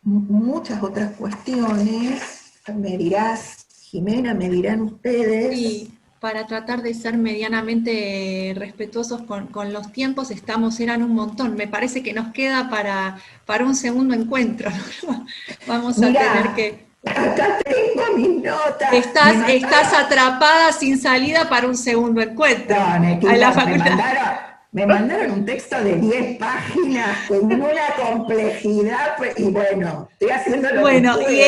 muchas otras cuestiones. Me dirás, Jimena, me dirán ustedes. Sí, para tratar de ser medianamente respetuosos con los tiempos, eran un montón. Me parece que nos queda para un segundo encuentro, ¿no? Vamos a tener que... Acá tengo mis notas. Estás atrapada sin salida para un segundo encuentro. No, en la facultad. Me mandaron un texto de 10 páginas con una complejidad, y bueno, estoy haciendo lo que puedo. Y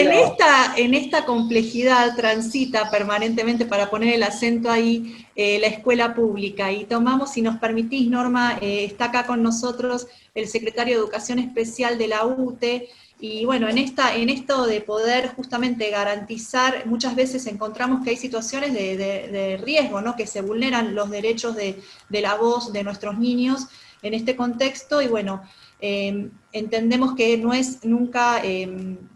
en esta complejidad transita permanentemente, para poner el acento ahí, la escuela pública. Y tomamos, si nos permitís, Norma, está acá con nosotros el secretario de Educación Especial de la UTE. Y bueno, en esto de poder justamente garantizar, muchas veces encontramos que hay situaciones de riesgo, ¿no? Que se vulneran los derechos de la voz de nuestros niños en este contexto, y bueno, entendemos que no es nunca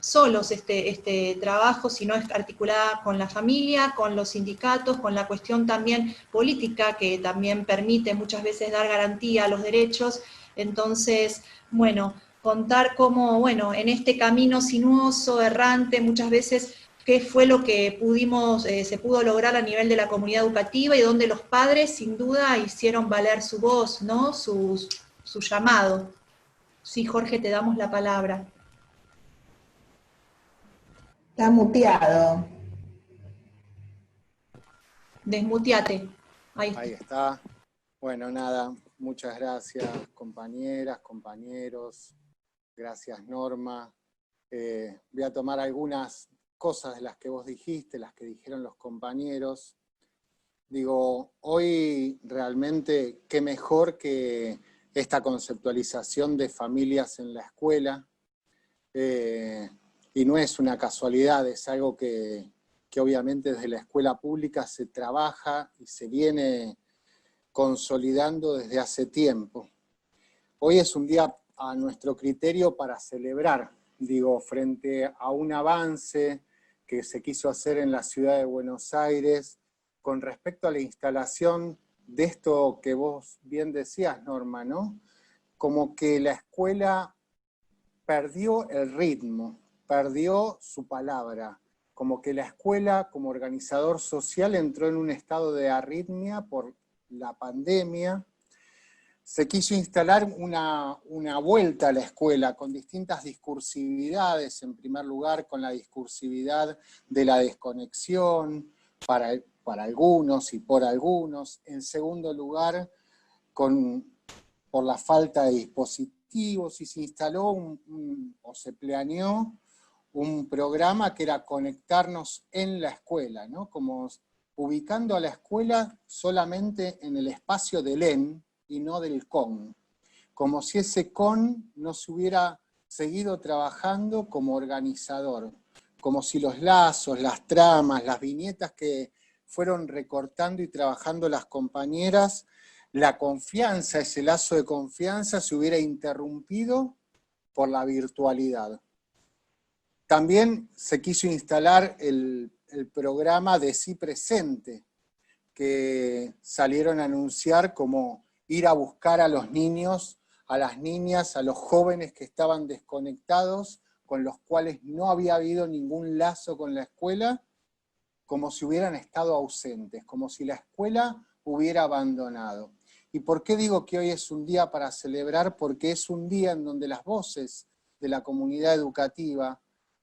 solos este trabajo, sino es articulada con la familia, con los sindicatos, con la cuestión también política, que también permite muchas veces dar garantía a los derechos. Entonces, bueno, contar cómo, bueno, en este camino sinuoso, errante, muchas veces, qué fue lo que se pudo lograr a nivel de la comunidad educativa, y donde los padres, sin duda, hicieron valer su voz, ¿no? Su llamado. Sí, Jorge, te damos la palabra. Está muteado. Desmuteate. Ahí está. Bueno, nada, muchas gracias, compañeras, compañeros. Gracias, Norma. Voy a tomar algunas cosas de las que vos dijiste, las que dijeron los compañeros. Digo, hoy realmente qué mejor que esta conceptualización de familias en la escuela. Y no es una casualidad, es algo que obviamente desde la escuela pública se trabaja y se viene consolidando desde hace tiempo. Hoy es un día a nuestro criterio para celebrar, digo, frente a un avance que se quiso hacer en la ciudad de Buenos Aires con respecto a la instalación de esto que vos bien decías, Norma, ¿no? Como que la escuela perdió el ritmo, perdió su palabra, como que la escuela como organizador social entró en un estado de arritmia por la pandemia, se quiso instalar una vuelta a la escuela con distintas discursividades, en primer lugar con la discursividad de la desconexión para algunos y por algunos, en segundo lugar por la falta de dispositivos, y se instaló o se planeó un programa que era conectarnos en la escuela, ¿no? Como ubicando a la escuela solamente en el espacio del EN, y no del CON, como si ese CON no se hubiera seguido trabajando como organizador, como si los lazos, las tramas, las viñetas que fueron recortando y trabajando las compañeras, la confianza, ese lazo de confianza se hubiera interrumpido por la virtualidad. También se quiso instalar el programa Decí Presente, que salieron a anunciar como ir a buscar a los niños, a las niñas, a los jóvenes que estaban desconectados, con los cuales no había habido ningún lazo con la escuela, como si hubieran estado ausentes, como si la escuela hubiera abandonado. ¿Y por qué digo que hoy es un día para celebrar? Porque es un día en donde las voces de la comunidad educativa,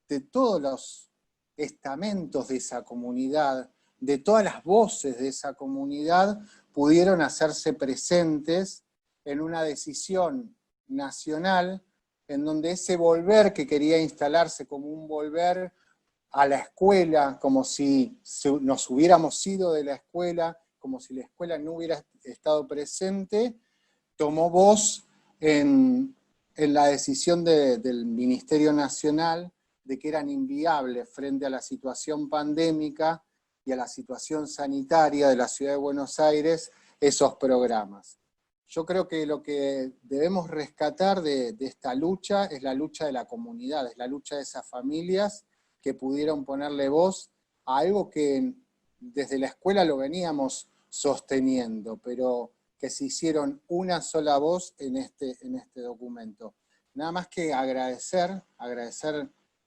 de todos los estamentos de esa comunidad, de todas las voces de esa comunidad, pudieron hacerse presentes en una decisión nacional en donde ese volver que quería instalarse como un volver a la escuela, como si nos hubiéramos ido de la escuela, como si la escuela no hubiera estado presente, tomó voz en la decisión del Ministerio Nacional de que eran inviables frente a la situación pandémica y a la situación sanitaria de la Ciudad de Buenos Aires, esos programas. Yo creo que lo que debemos rescatar de esta lucha es la lucha de la comunidad, es la lucha de esas familias que pudieron ponerle voz a algo que desde la escuela lo veníamos sosteniendo, pero que se hicieron una sola voz en este documento. Nada más que agradecer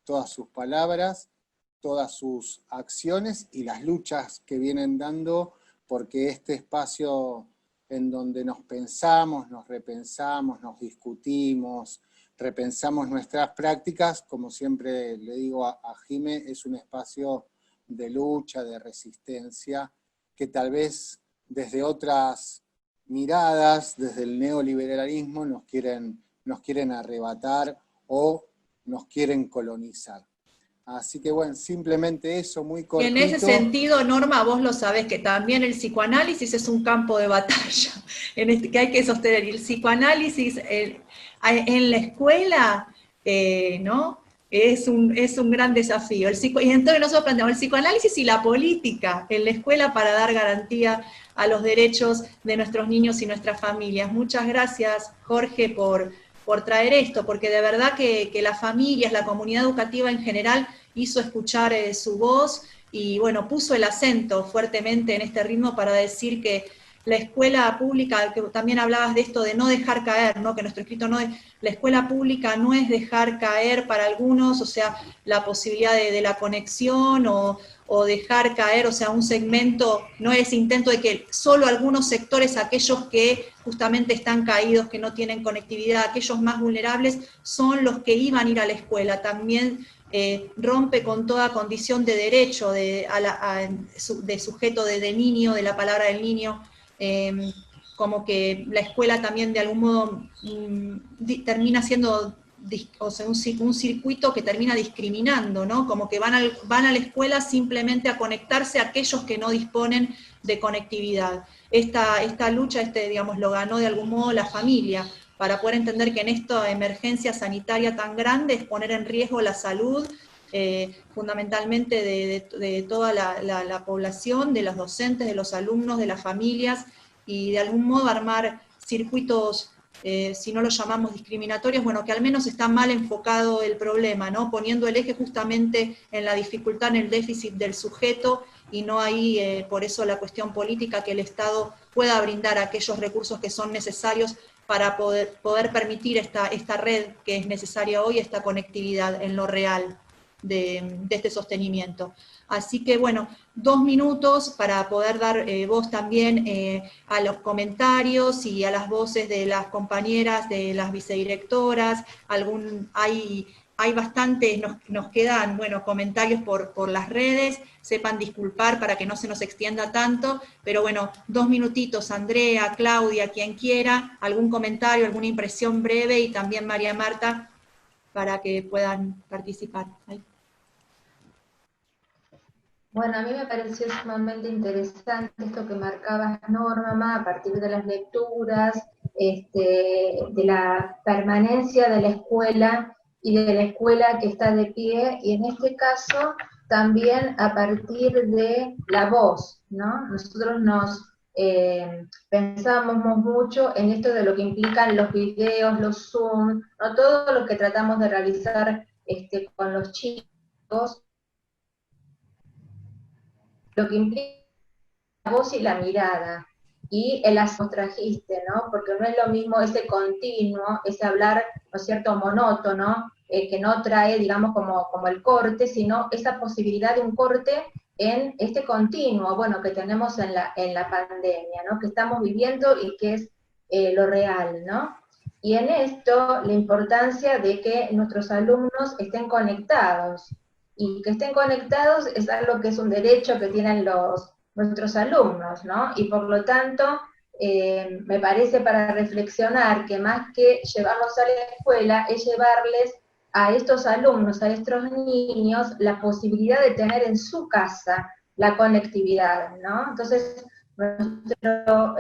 todas sus palabras, todas sus acciones y las luchas que vienen dando, porque este espacio en donde nos pensamos, nos repensamos, nos discutimos, repensamos nuestras prácticas, como siempre le digo a Jimé, es un espacio de lucha, de resistencia, que tal vez desde otras miradas, desde el neoliberalismo, nos quieren arrebatar o nos quieren colonizar. Así que bueno, simplemente eso, muy cortito. En ese sentido, Norma, vos lo sabés que también el psicoanálisis es un campo de batalla que hay que sostener. Y el psicoanálisis en la escuela, ¿no? Es un gran desafío. Y entonces nosotros planteamos el psicoanálisis y la política en la escuela para dar garantía a los derechos de nuestros niños y nuestras familias. Muchas gracias, Jorge, por traer esto, porque de verdad que las familias, la comunidad educativa en general, hizo escuchar su voz y bueno, puso el acento fuertemente en este ritmo para decir que la escuela pública, que también hablabas de esto de no dejar caer, ¿no? Que nuestro escrito la escuela pública no es dejar caer para algunos, o sea, la posibilidad de la conexión o dejar caer, o sea, un segmento, no es intento de que solo algunos sectores, aquellos que justamente están caídos, que no tienen conectividad, aquellos más vulnerables, son los que iban a ir a la escuela. También rompe con toda condición de derecho, de sujeto de niño, de la palabra del niño, como que la escuela también de algún modo termina siendo un circuito que termina discriminando, ¿no? Como que van a la escuela simplemente a conectarse a aquellos que no disponen de conectividad. Esta lucha, digamos, lo ganó de algún modo la familia, para poder entender que en esta emergencia sanitaria tan grande es poner en riesgo la salud, fundamentalmente de toda la población, de los docentes, de los alumnos, de las familias, y de algún modo armar circuitos, si no los llamamos discriminatorios, bueno, que al menos está mal enfocado el problema, ¿no? Poniendo el eje justamente en la dificultad, en el déficit del sujeto, y no ahí, por eso la cuestión política, que el Estado pueda brindar aquellos recursos que son necesarios para poder permitir esta red que es necesaria hoy, esta conectividad en lo real. de este sostenimiento. Así que bueno, 2 minutos para poder dar voz también a los comentarios y a las voces de las compañeras, de las vicedirectoras. Hay bastantes, nos quedan, bueno, comentarios por las redes, sepan disculpar para que no se nos extienda tanto, pero bueno, 2 minutitos, Andrea, Claudia, quien quiera, algún comentario, alguna impresión breve, y también María Marta, para que puedan participar. Ahí. Bueno, a mí me pareció sumamente interesante esto que marcaba Norma a partir de las lecturas, de la permanencia de la escuela y de la escuela que está de pie, y en este caso también a partir de la voz, ¿no? Nosotros pensábamos mucho en esto de lo que implican los videos, los Zoom, ¿no? Todo lo que tratamos de realizar con los chicos, lo que implica la voz y la mirada, y el trajiste, ¿no? Porque no es lo mismo ese continuo, ese hablar, ¿no es cierto?, monótono, que no trae, digamos, como el corte, sino esa posibilidad de un corte en este continuo, bueno, que tenemos en la pandemia, ¿no?, que estamos viviendo y que es lo real, ¿no? Y en esto, la importancia de que nuestros alumnos estén conectados, y que estén conectados es algo que es un derecho que tienen nuestros alumnos, ¿no? Y por lo tanto, me parece para reflexionar que más que llevarlos a la escuela, es llevarles a estos alumnos, a estos niños, la posibilidad de tener en su casa la conectividad, ¿no? Entonces, nuestro,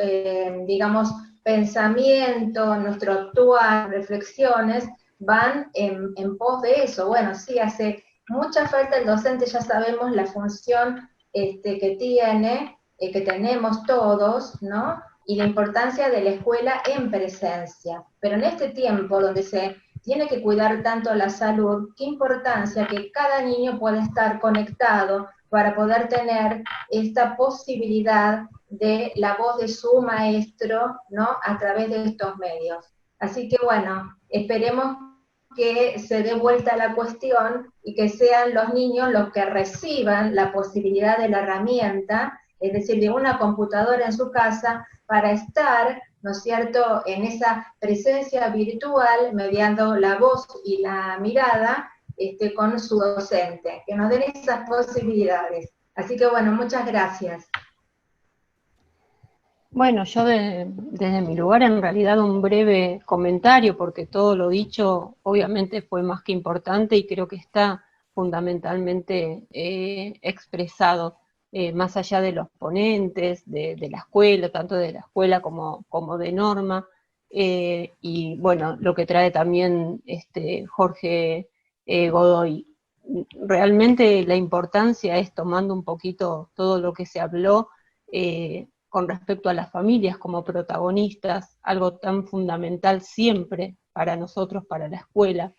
digamos, pensamiento, nuestro actuar, reflexiones, van en pos de eso. Bueno, sí, hace mucha falta el docente, ya sabemos la función que tiene, que tenemos todos, ¿no? Y la importancia de la escuela en presencia. Pero en este tiempo donde se tiene que cuidar tanto la salud, qué importancia que cada niño pueda estar conectado para poder tener esta posibilidad de la voz de su maestro, ¿no?, a través de estos medios. Así que bueno, esperemos que se dé vuelta la cuestión y que sean los niños los que reciban la posibilidad de la herramienta, es decir, de una computadora en su casa, para estar, ¿no es cierto?, en esa presencia virtual, mediando la voz y la mirada, con su docente, que nos den esas posibilidades. Así que bueno, muchas gracias. Bueno, yo desde mi lugar en realidad un breve comentario, porque todo lo dicho obviamente fue más que importante y creo que está fundamentalmente expresado, más allá de los ponentes, de la escuela, tanto de la escuela como de Norma, y bueno, lo que trae también Jorge Godoy. Realmente la importancia es, tomando un poquito todo lo que se habló, con respecto a las familias como protagonistas, algo tan fundamental siempre para nosotros, para la escuela,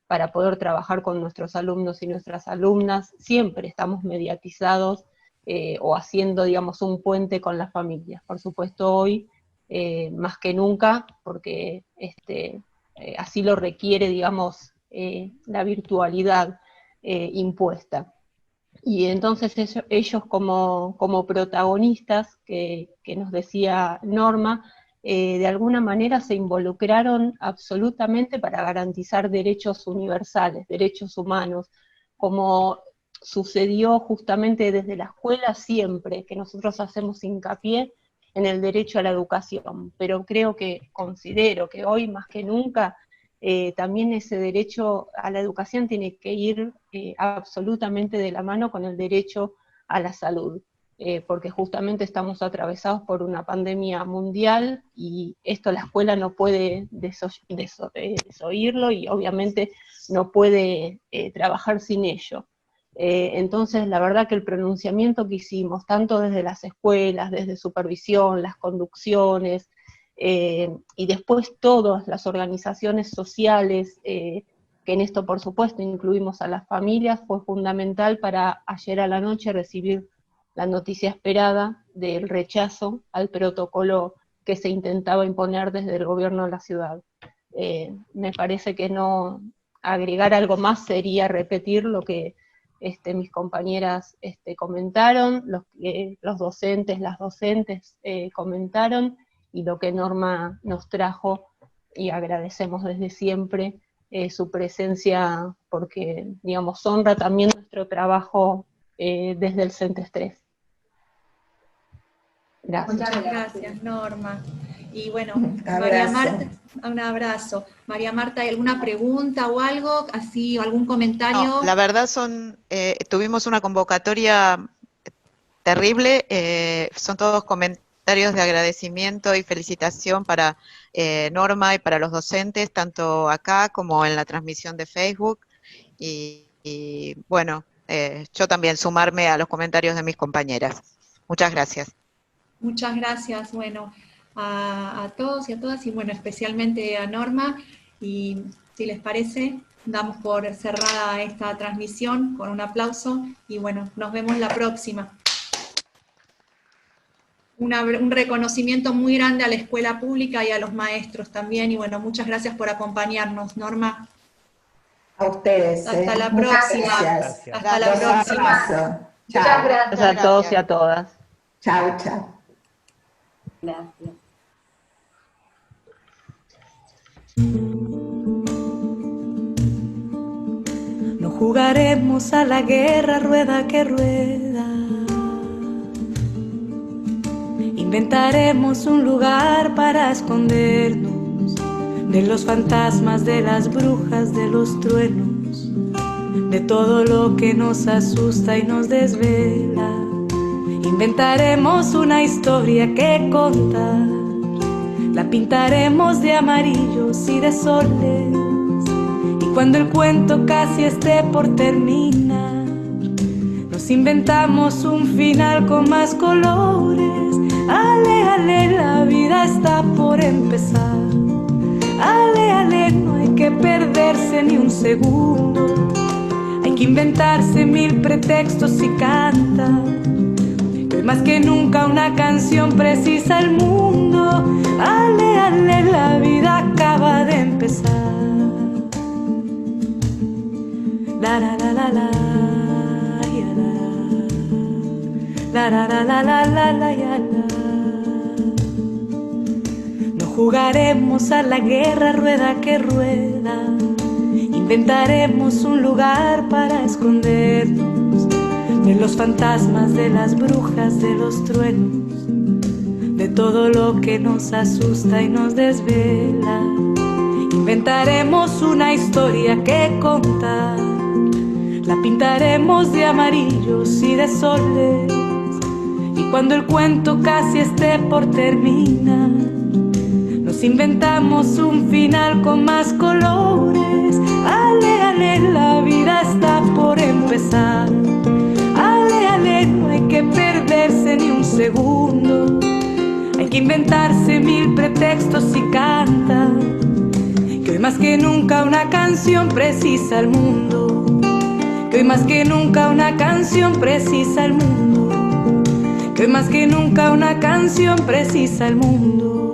para poder trabajar con nuestros alumnos y nuestras alumnas, siempre estamos mediatizados o haciendo, digamos, un puente con las familias. Por supuesto hoy, más que nunca, porque así lo requiere, digamos, la virtualidad impuesta. Y entonces ellos como protagonistas, que nos decía Norma, de alguna manera se involucraron absolutamente para garantizar derechos universales, derechos humanos, como sucedió justamente desde la escuela siempre, que nosotros hacemos hincapié en el derecho a la educación, pero considero que hoy más que nunca también ese derecho a la educación tiene que ir absolutamente de la mano con el derecho a la salud, porque justamente estamos atravesados por una pandemia mundial y esto la escuela no puede desoírlo y obviamente no puede trabajar sin ello. Entonces la verdad que el pronunciamiento que hicimos, tanto desde las escuelas, desde supervisión, las conducciones, y después todas las organizaciones sociales, que en esto por supuesto incluimos a las familias, fue fundamental para ayer a la noche recibir la noticia esperada del rechazo al protocolo que se intentaba imponer desde el gobierno de la ciudad. Me parece que agregar algo más sería repetir lo que mis compañeras comentaron, los docentes, las docentes comentaron, y lo que Norma nos trajo, y agradecemos desde siempre su presencia, porque, digamos, honra también nuestro trabajo desde el CENTES 3. Gracias. Muchas gracias, Norma. Y bueno, María Marta, un abrazo. María Marta, ¿hay alguna pregunta o algo? Así, algún comentario. No, la verdad tuvimos una convocatoria terrible, son todos comentarios de agradecimiento y felicitación para Norma y para los docentes, tanto acá como en la transmisión de Facebook. Y bueno, yo también sumarme a los comentarios de mis compañeras. Muchas gracias. Muchas gracias, bueno, a todos y a todas, y bueno, especialmente a Norma, y si les parece, damos por cerrada esta transmisión con un aplauso, y bueno, nos vemos la próxima. Un reconocimiento muy grande a la escuela pública y a los maestros también, y bueno, muchas gracias por acompañarnos, Norma. A ustedes. Hasta la próxima. Gracias. Hasta la próxima. Muchas gracias a todos y a todas. Chao, chao. Gracias. No jugaremos a la guerra rueda que rueda. Inventaremos un lugar para escondernos de los fantasmas, de las brujas, de los truenos, de todo lo que nos asusta y nos desvela. Inventaremos una historia que contar, la pintaremos de amarillos y de soles, y cuando el cuento casi esté por terminar, nos inventamos un final con más colores. Ale, ale, la vida está por empezar. Ale, ale, no hay que perderse ni un segundo, hay que inventarse 1000 pretextos y cantar. Más que nunca una canción precisa al mundo. Ale, ale, la vida acaba de empezar. La la la la la, ya la la la la la la ya la. No jugaremos a la guerra rueda que rueda. Inventaremos un lugar para escondernos de los fantasmas, de las brujas, de los truenos, de todo lo que nos asusta y nos desvela. Inventaremos una historia que contar, la pintaremos de amarillos y de soles, y cuando el cuento casi esté por terminar, nos inventamos un final con más colores. Ale, ale, la vida está por empezar. Ale, ale, no hay que perderse ni un segundo, hay que inventarse 1000 pretextos y cantar, que hoy más que nunca una canción precisa al mundo, que hoy más que nunca una canción precisa al mundo, que hoy más que nunca una canción precisa al mundo.